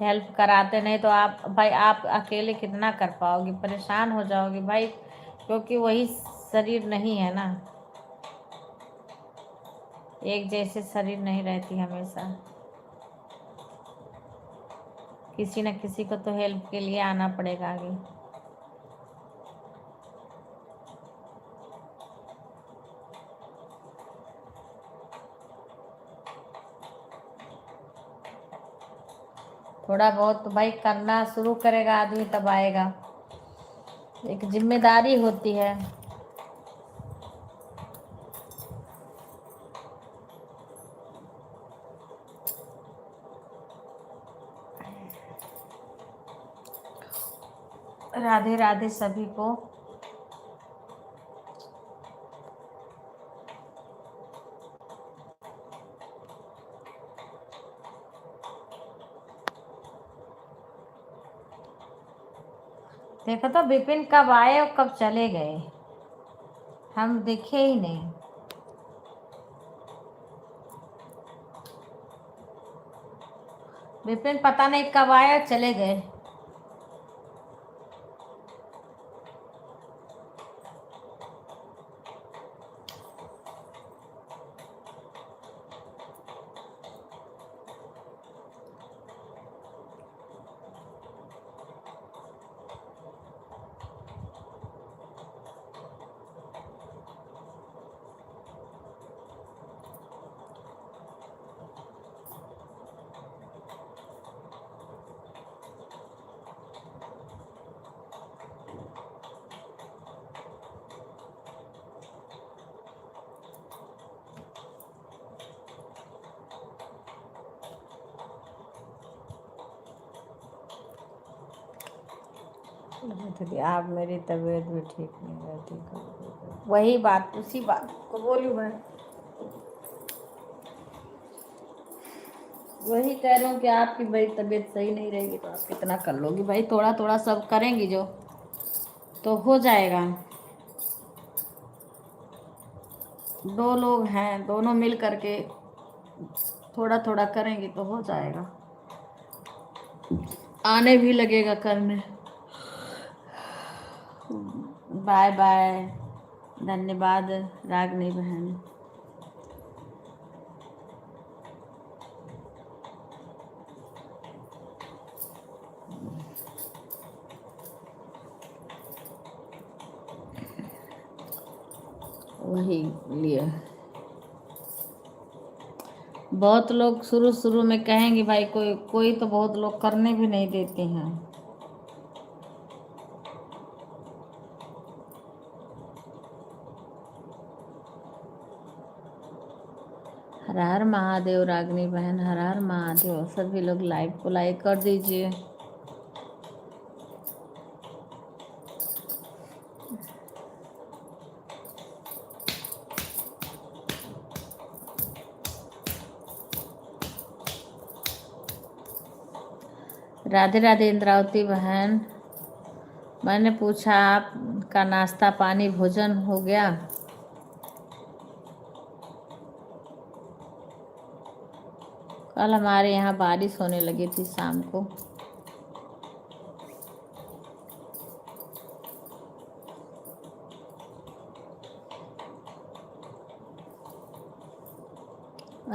हेल्प कराते नहीं तो आप भाई, आप अकेले कितना कर पाओगे? परेशान हो जाओगे भाई, क्योंकि वही शरीर नहीं है ना। एक जैसे शरीर नहीं रहती हमेशा। किसी न किसी को तो हेल्प के लिए आना पड़ेगा आगे। थोड़ा बहुत तो भाई करना शुरू करेगा आदमी तब आएगा। एक जिम्मेदारी होती है। राधे राधे सभी को। देखो तो विपिन कब आए और कब चले गए, हम दिखे ही नहीं। विपिन पता नहीं कब आए और चले गए। आप मेरी तबीयत भी ठीक नहीं रहती। वही बात, उसी बात को बोलूँ मैं, वही कह रहा हूँ कि आपकी भाई तबीयत सही नहीं रहेगी तो आप कितना कर लोगी भाई, थोड़ा थोड़ा सब करेंगी जो तो हो जाएगा। 2 लोग हैं, दोनों मिल करके थोड़ा थोड़ा करेंगी तो हो जाएगा, आने भी लगेगा करने। बाय बाय, धन्यवाद रागनी बहन। वही लिए बहुत लोग शुरू शुरू में कहेंगे भाई, कोई कोई तो बहुत लोग करने भी नहीं देते हैं। हर हर महादेव रागनी बहन, हर हर महादेव। सभी लोग लाइव को लाइक कर दीजिए। राधे राधे इंद्रावती बहन, मैंने पूछा आपका नाश्ता पानी भोजन हो गया? कल हमारे यहाँ बारिश होने लगी थी शाम को।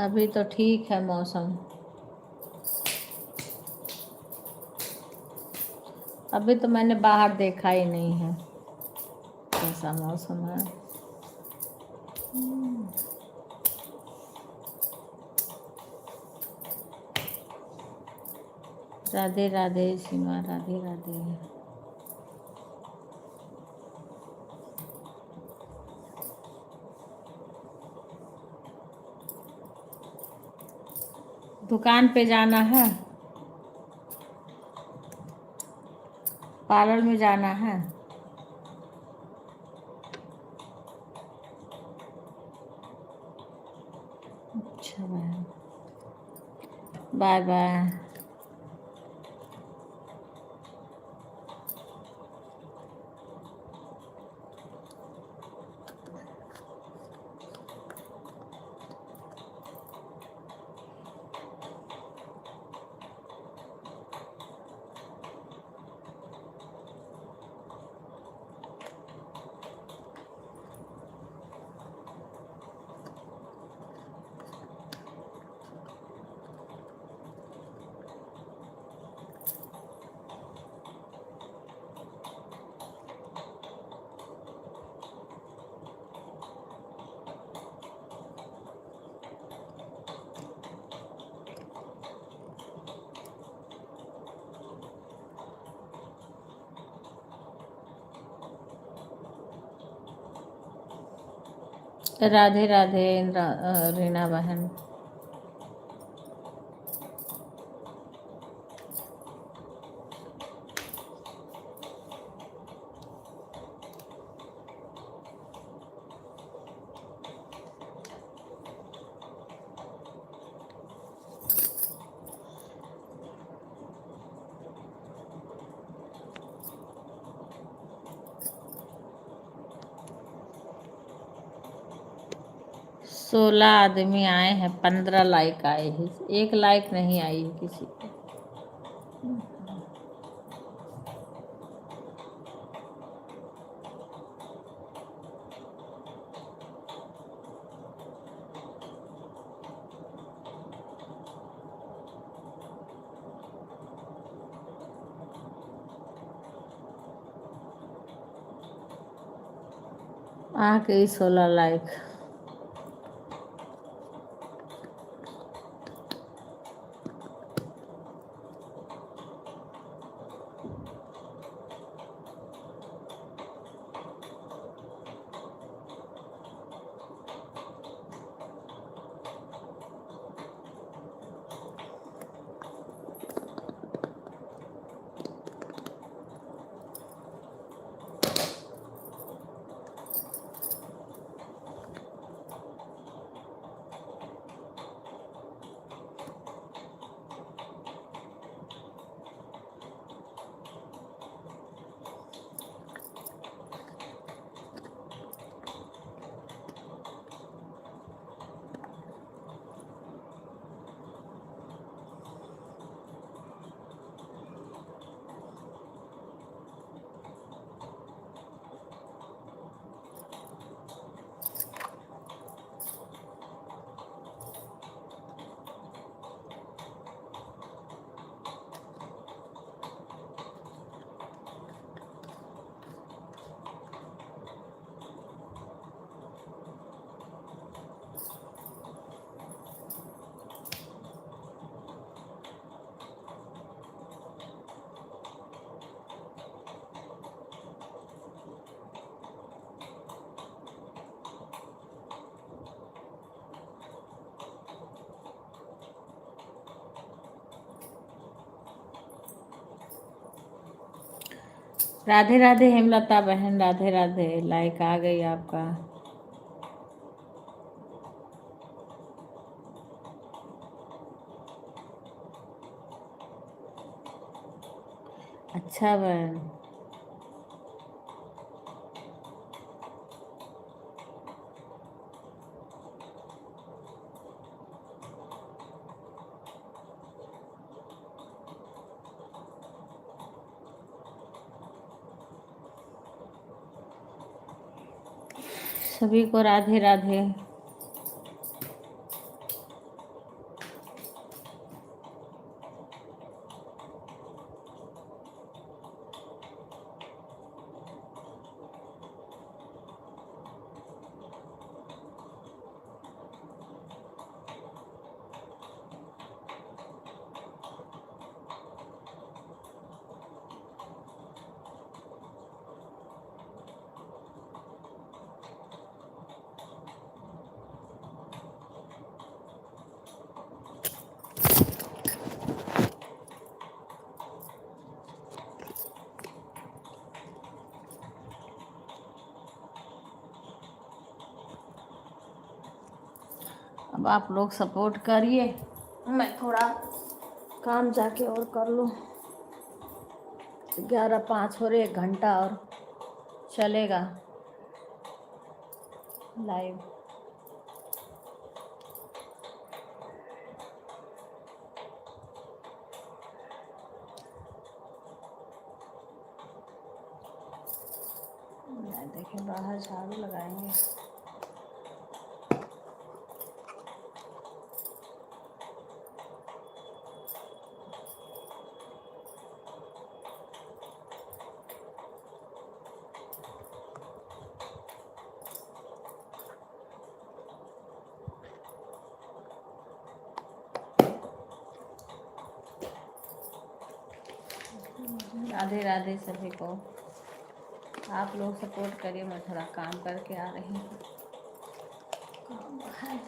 अभी तो ठीक है मौसम, अभी तो मैंने बाहर देखा ही नहीं है कैसा मौसम है। राधे राधे सीमा, राधे राधे। दुकान पे जाना है, पार्लर में जाना है। अच्छा बहन, बाय बाय। राधे राधे रीना बहन। 16 आदमी आए हैं, 15 लाइक आए हैं, 1 लाइक नहीं आई है किसी को। आ गई 16 लाइक। राधे राधे हेमलता बहन, राधे राधे। लाइक आ गई आपका। अच्छा बहन। सभी को राधे राधे। अब आप लोग सपोर्ट करिए, मैं थोड़ा काम जाके और कर लूँ। 11:05 हो रहे, 1 घंटा और चलेगा लाइव। देखिए बाहर झाड़ू लगाएंगे। राधे राधे सभी को। आप लोग सपोर्ट करिए, मैं थोड़ा काम करके आ रही हूँ। काम है।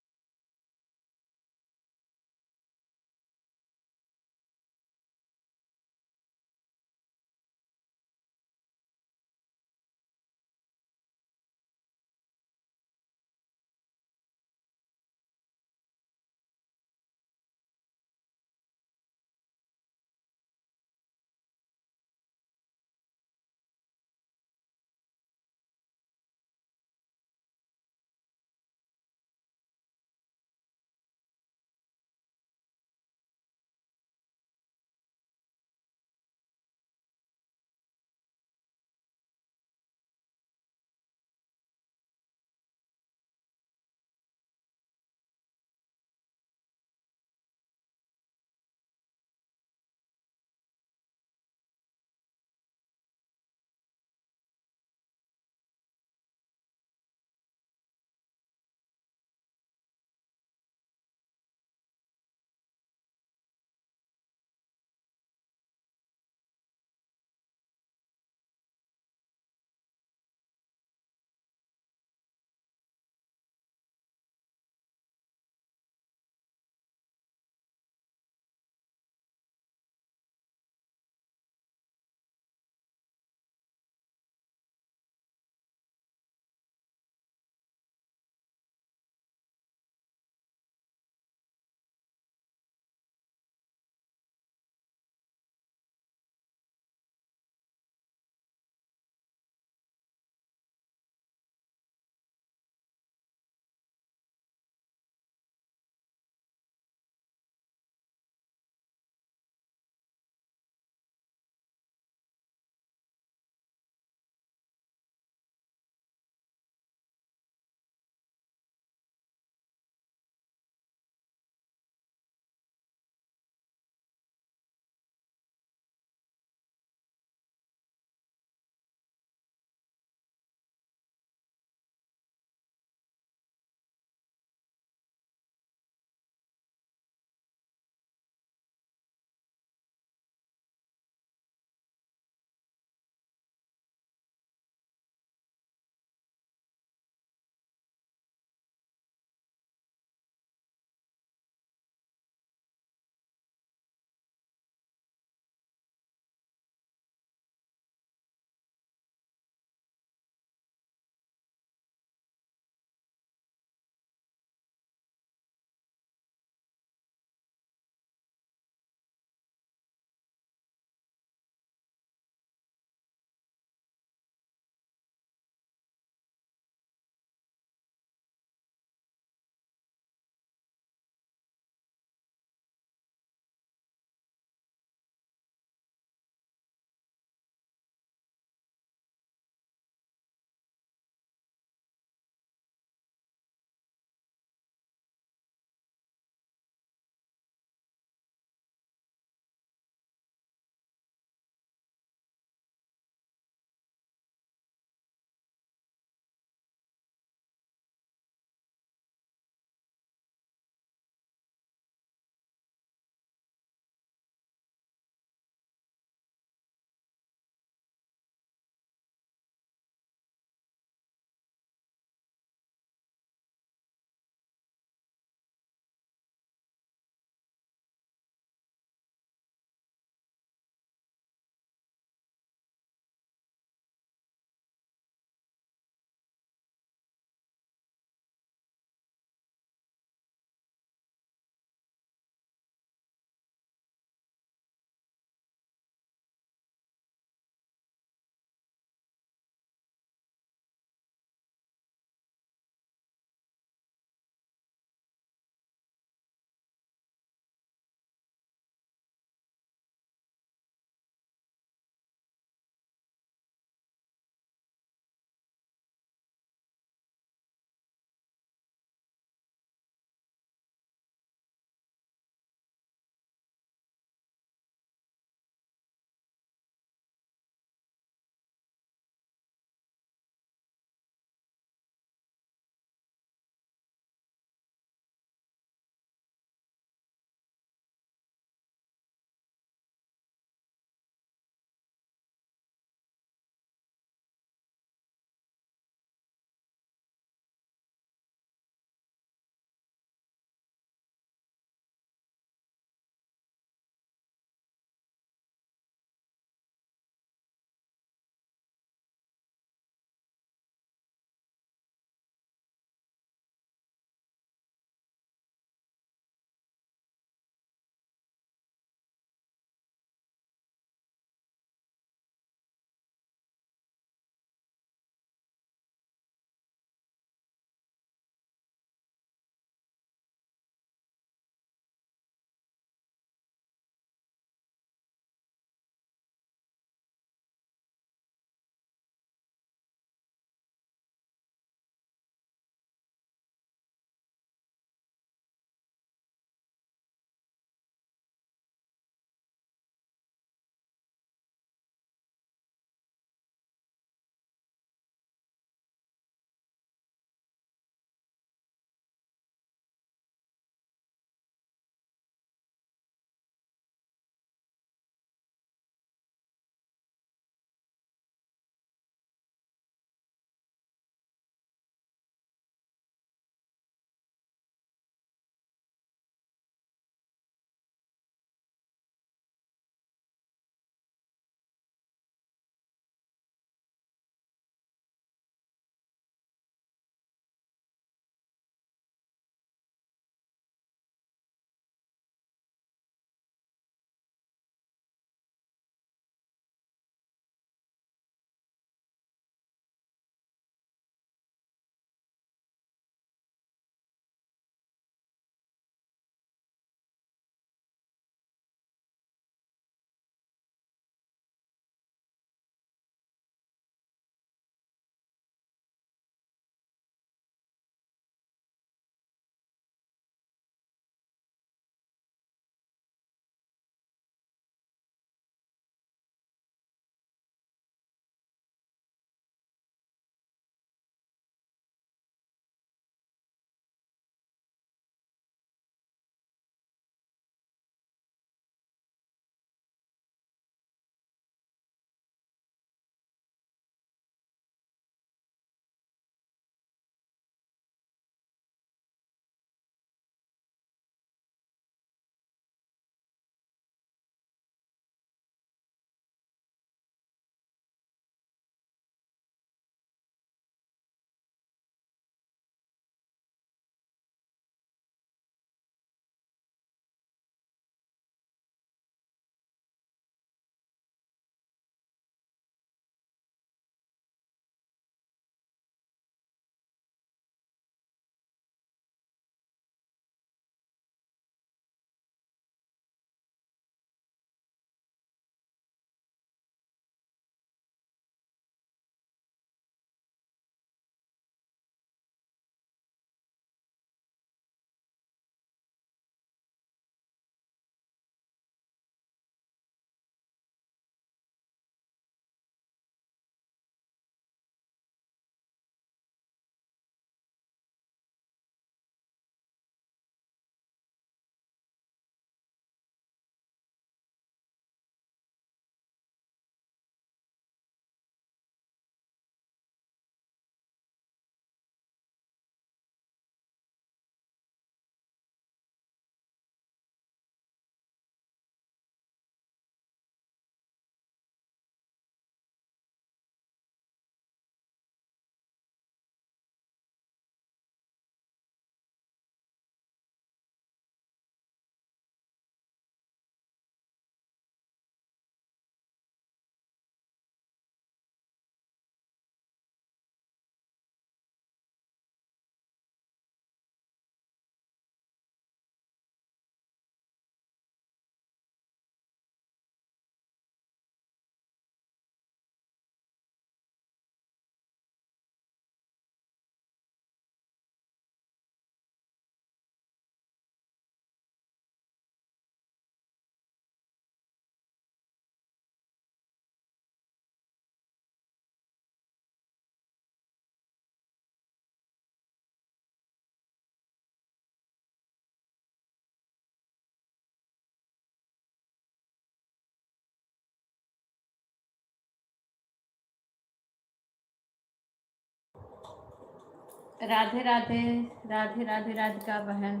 राधे राधे। राधे राधे राधिका बहन,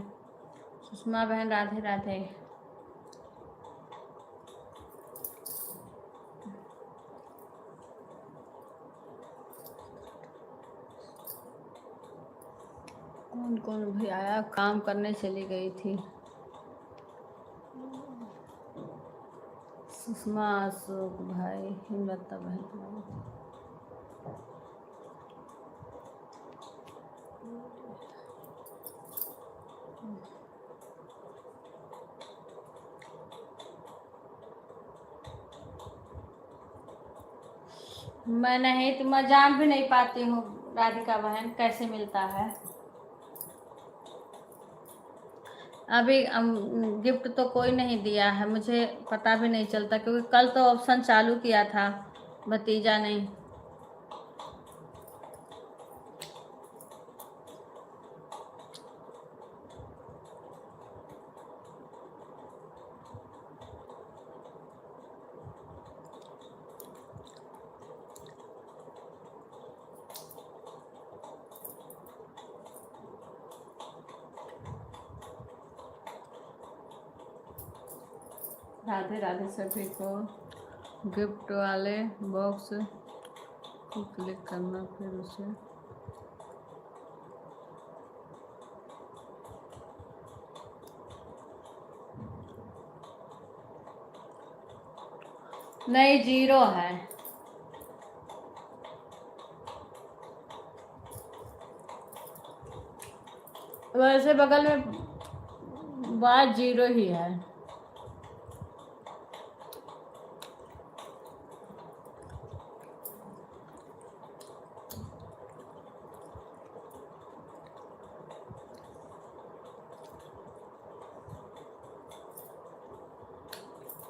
सुषमा बहन, राधे राधे। कौन कौन भी आया? काम करने चली गई थी। सुषमा, अशोक भाई, हिमलता बहन। मैं नहीं तो मैं जान भी नहीं पाती हूँ राधिका बहन कैसे मिलता है। अभी गिफ्ट तो कोई नहीं दिया है, मुझे पता भी नहीं चलता क्योंकि कल तो ऑप्शन चालू किया था, भतीजा नहीं। राधे राधे सभी को। गिफ्ट वाले बॉक्स को क्लिक करना, फिर उसे नहीं, 0 है। वैसे बगल में बात 0 ही है।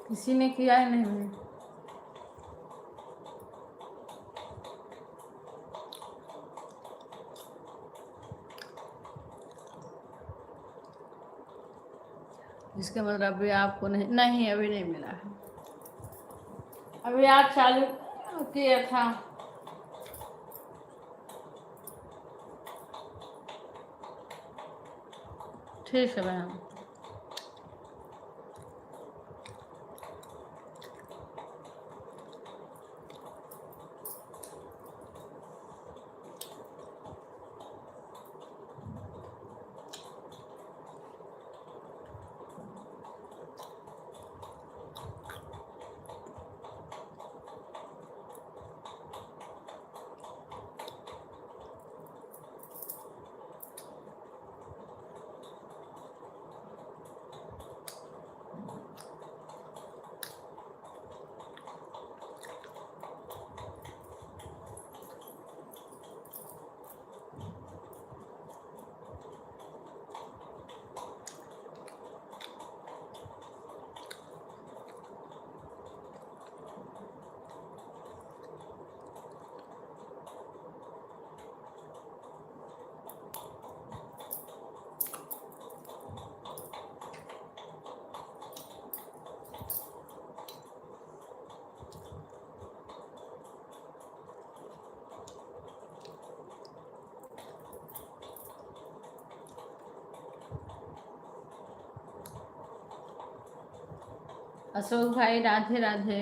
किसी ने किया ही नहीं। इसका मतलब अभी आपको नहीं अभी नहीं मिला है। अभी आप चालू किया था। ठीक है बहन। अशोक भाई, राधे राधे।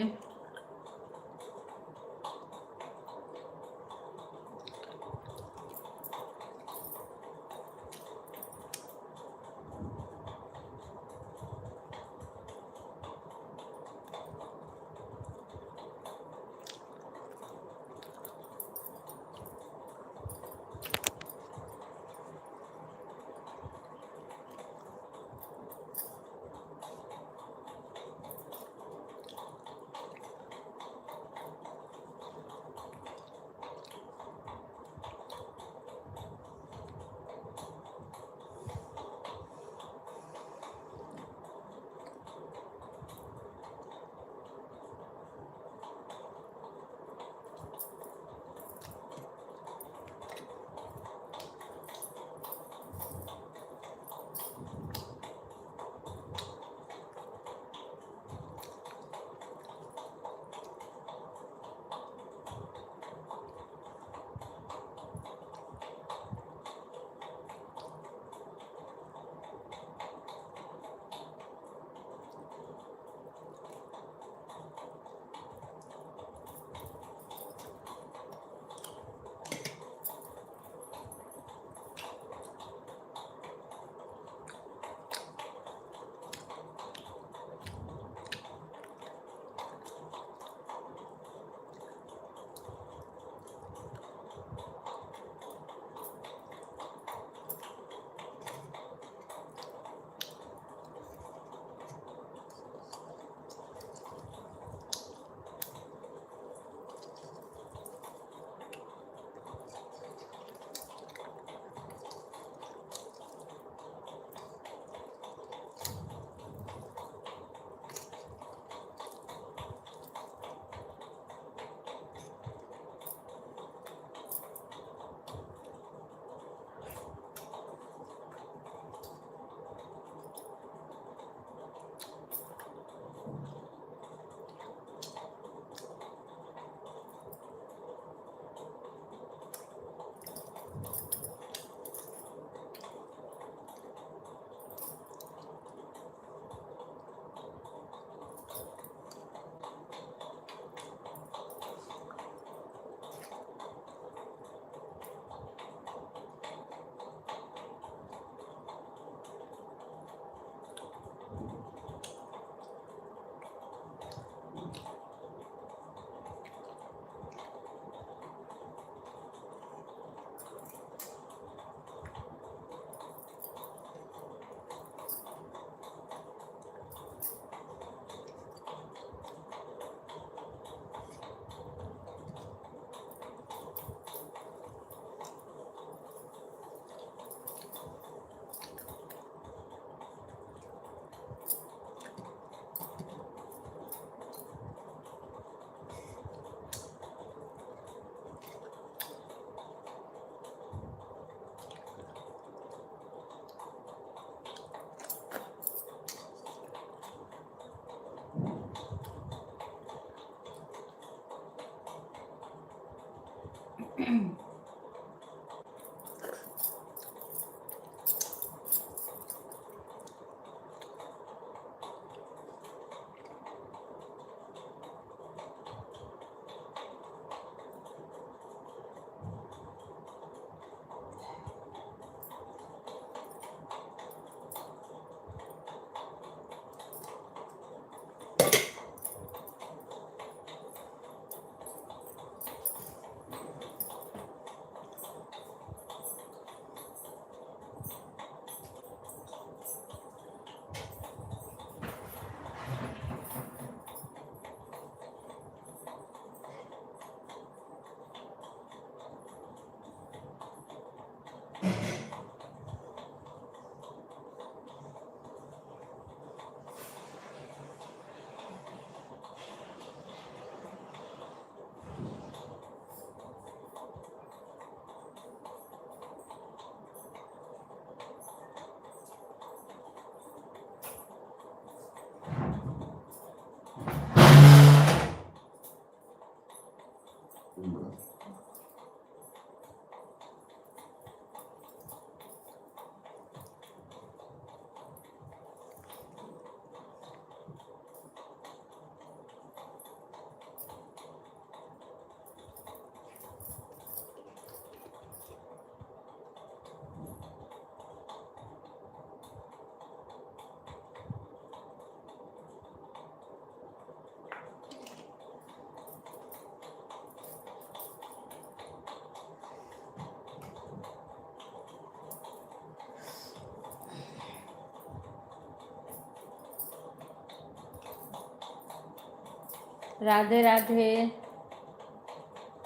राधे राधे।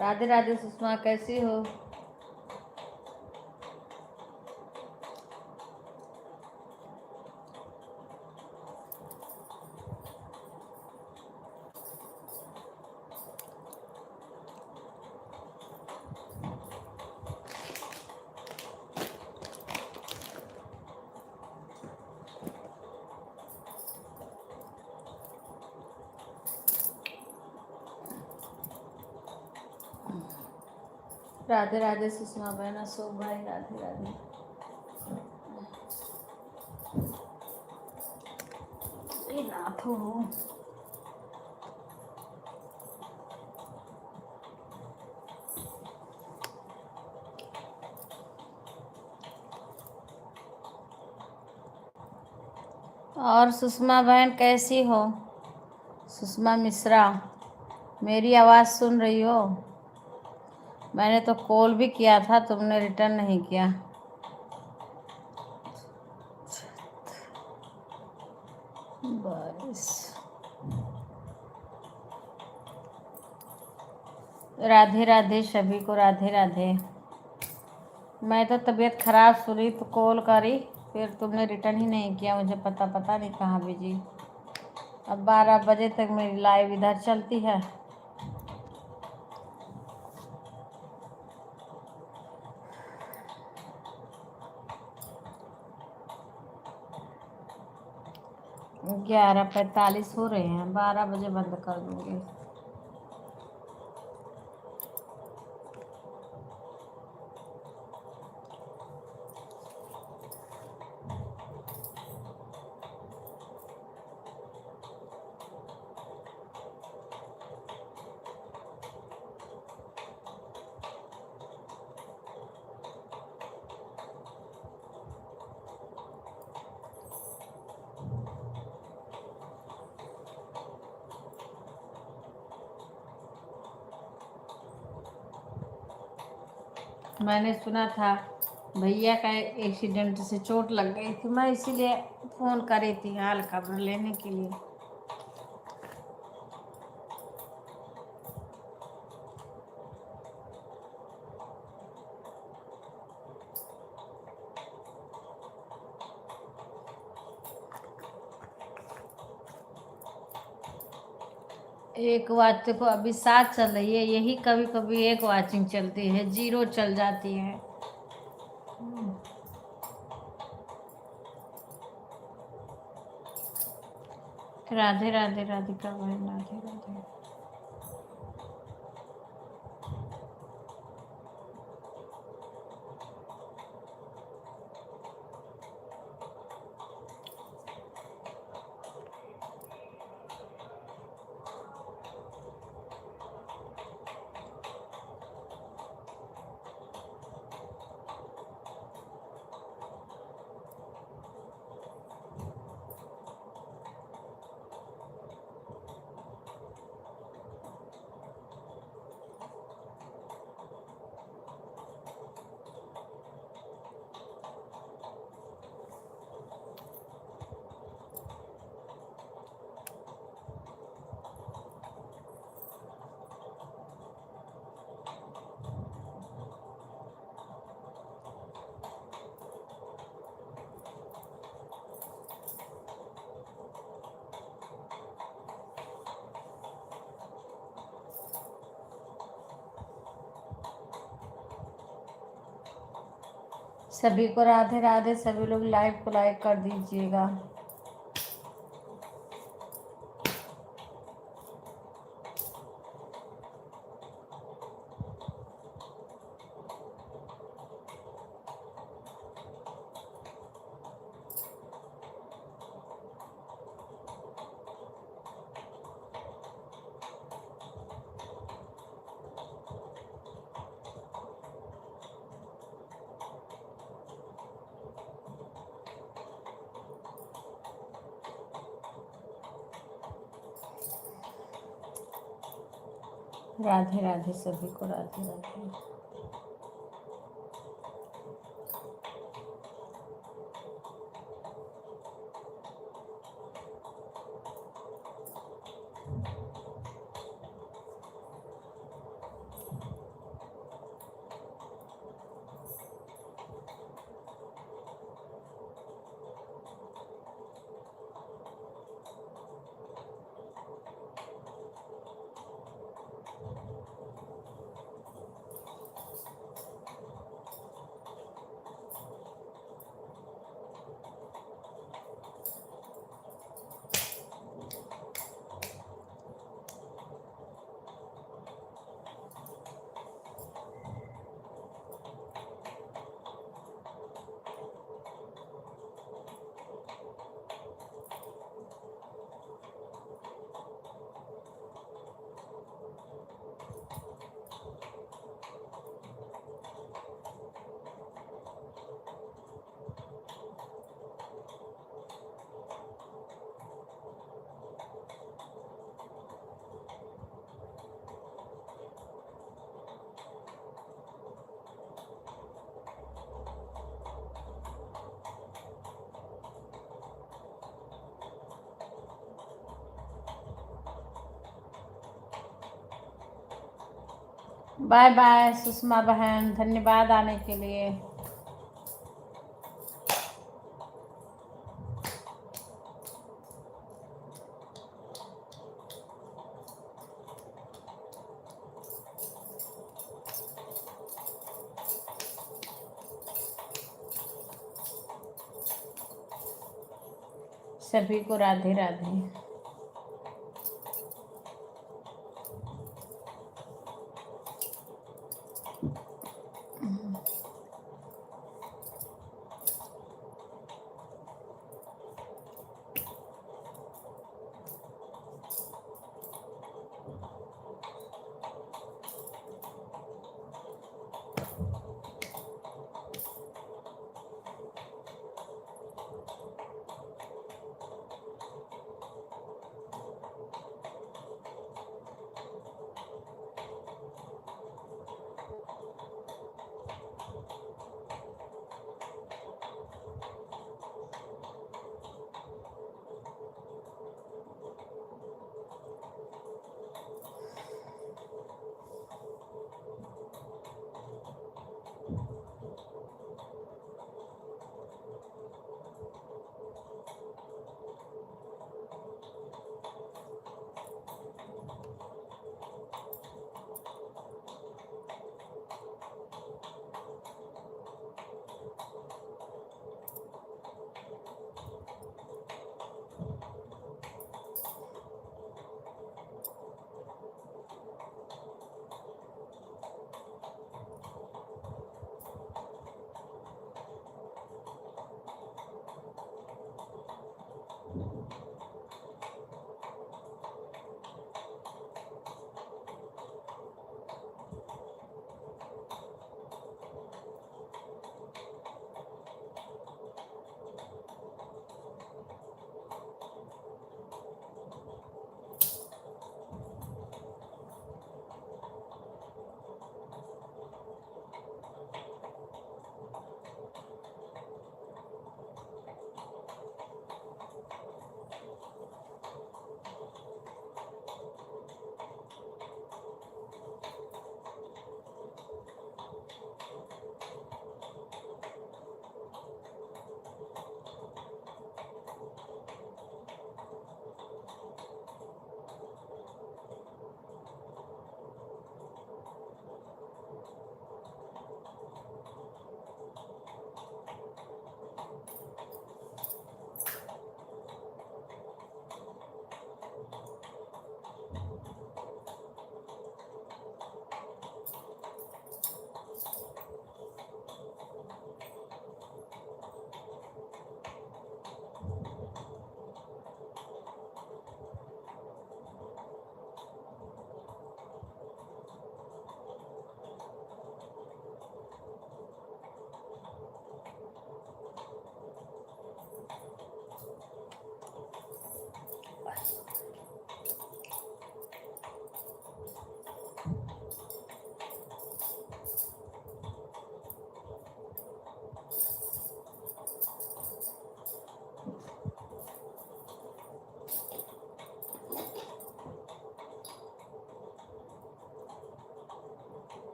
राधे राधे सुषमा, कैसी हो? राधे राधे सुषमा बहन, अशोक भाई, राधे राधे। नाथो हो। और सुषमा बहन कैसी हो? सुषमा मिश्रा, मेरी आवाज़ सुन रही हो? मैंने तो कॉल भी किया था, तुमने रिटर्न नहीं किया। बस राधे राधे सभी को, राधे राधे। मैं तो तबीयत खराब सुनी तो कॉल करी, फिर तुमने रिटर्न ही नहीं किया। मुझे पता नहीं कहाँ बिजी। अब 12 बजे तक मेरी लाइव इधर चलती है। ग्यारह 45 हो रहे हैं, 12 बजे बंद कर दूंगी। मैंने सुना था भैया का एक्सीडेंट से चोट लग गई थी, मैं इसीलिए फ़ोन करी थी हाल खबर लेने के लिए। एक वॉच को अभी 7 चल रही है, यही कभी कभी एक वॉचिंग चलती है, 0 चल जाती है। राधे राधे राधिका बहन, राधे राधे। सभी को राधे राधे। सभी लोग लाइव को लाइक कर दीजिएगा। राधे राधे, सभी को राधे राधे। बाय बाय सुषमा बहन, धन्यवाद आने के लिए। सभी को राधे राधे।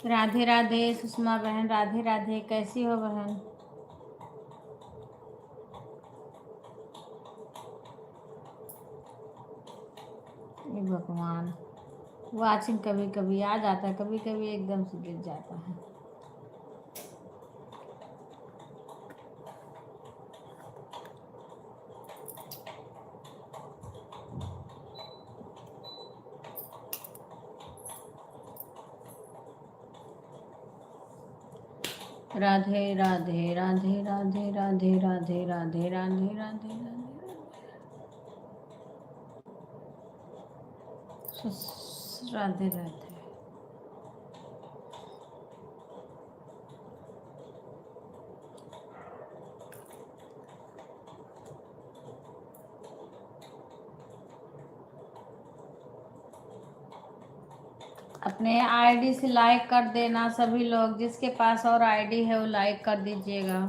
राधे राधे सुषमा बहन, राधे राधे, कैसी हो बहन? ये भगवान, वाचिंग कभी कभी आ जाता है, कभी कभी एकदम से गिर जाता है। राधे राधे राधे राधे राधे राधे राधे राधे राधे राधे राधे। अपने आईडी से लाइक कर देना सभी लोग, जिसके पास और आईडी है वो लाइक कर दीजिएगा।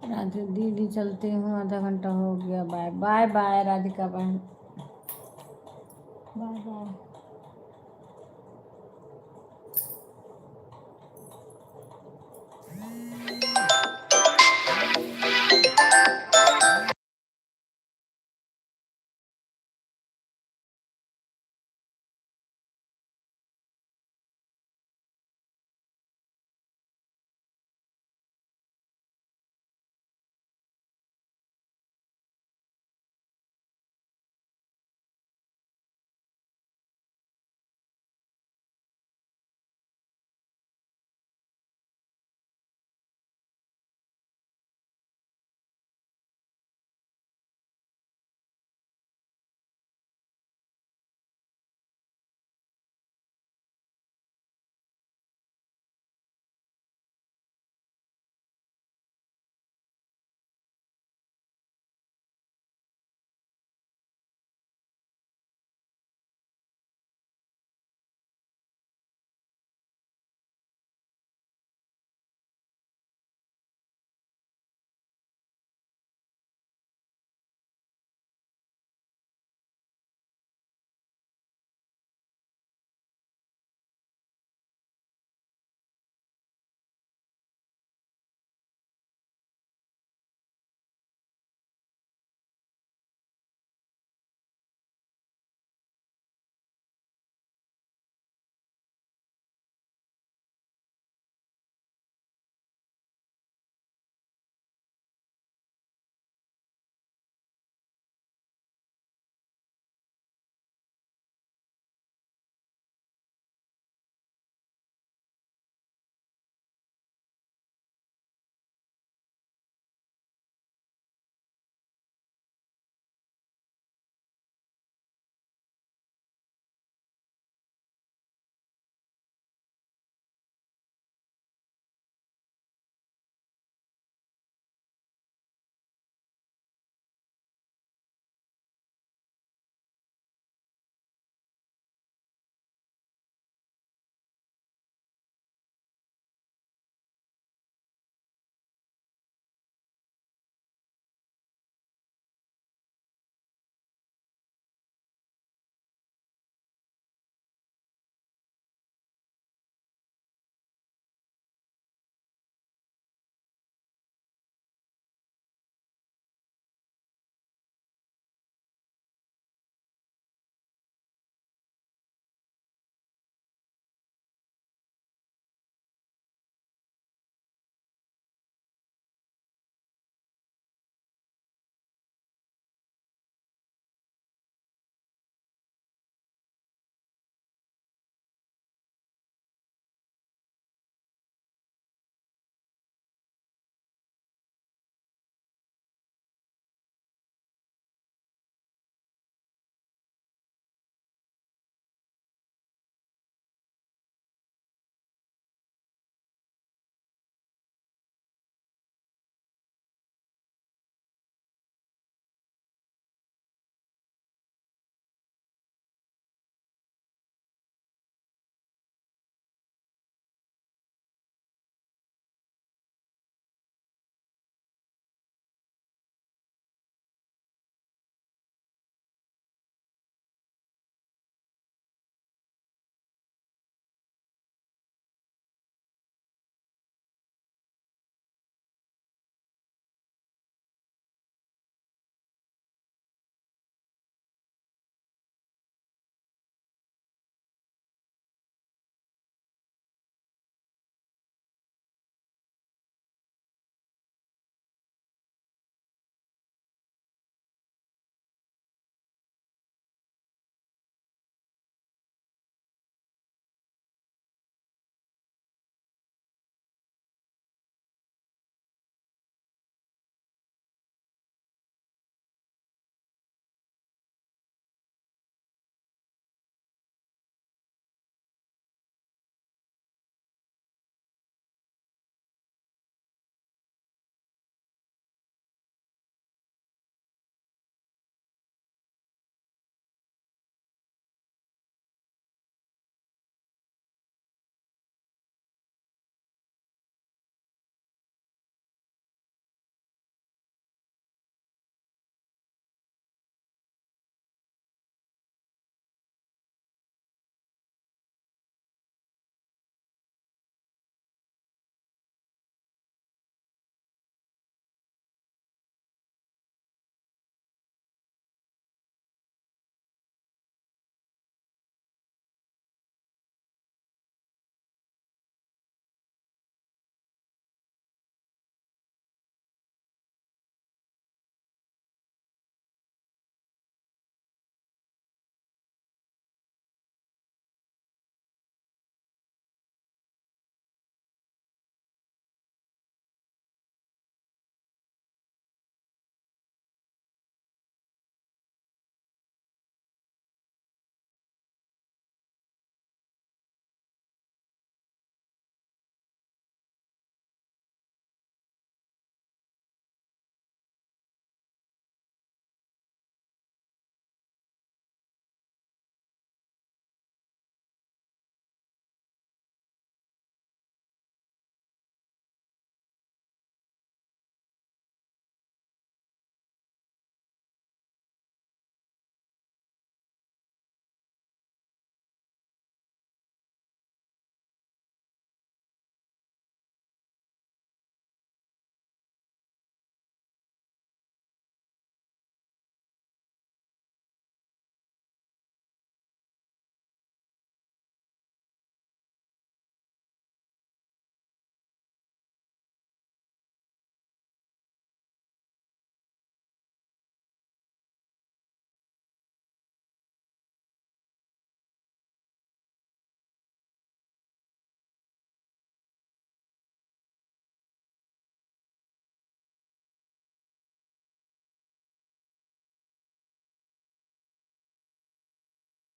राधे दीदी, चलती हूँ, आधा घंटा हो गया। बाय बाय बाय राधिका बहन।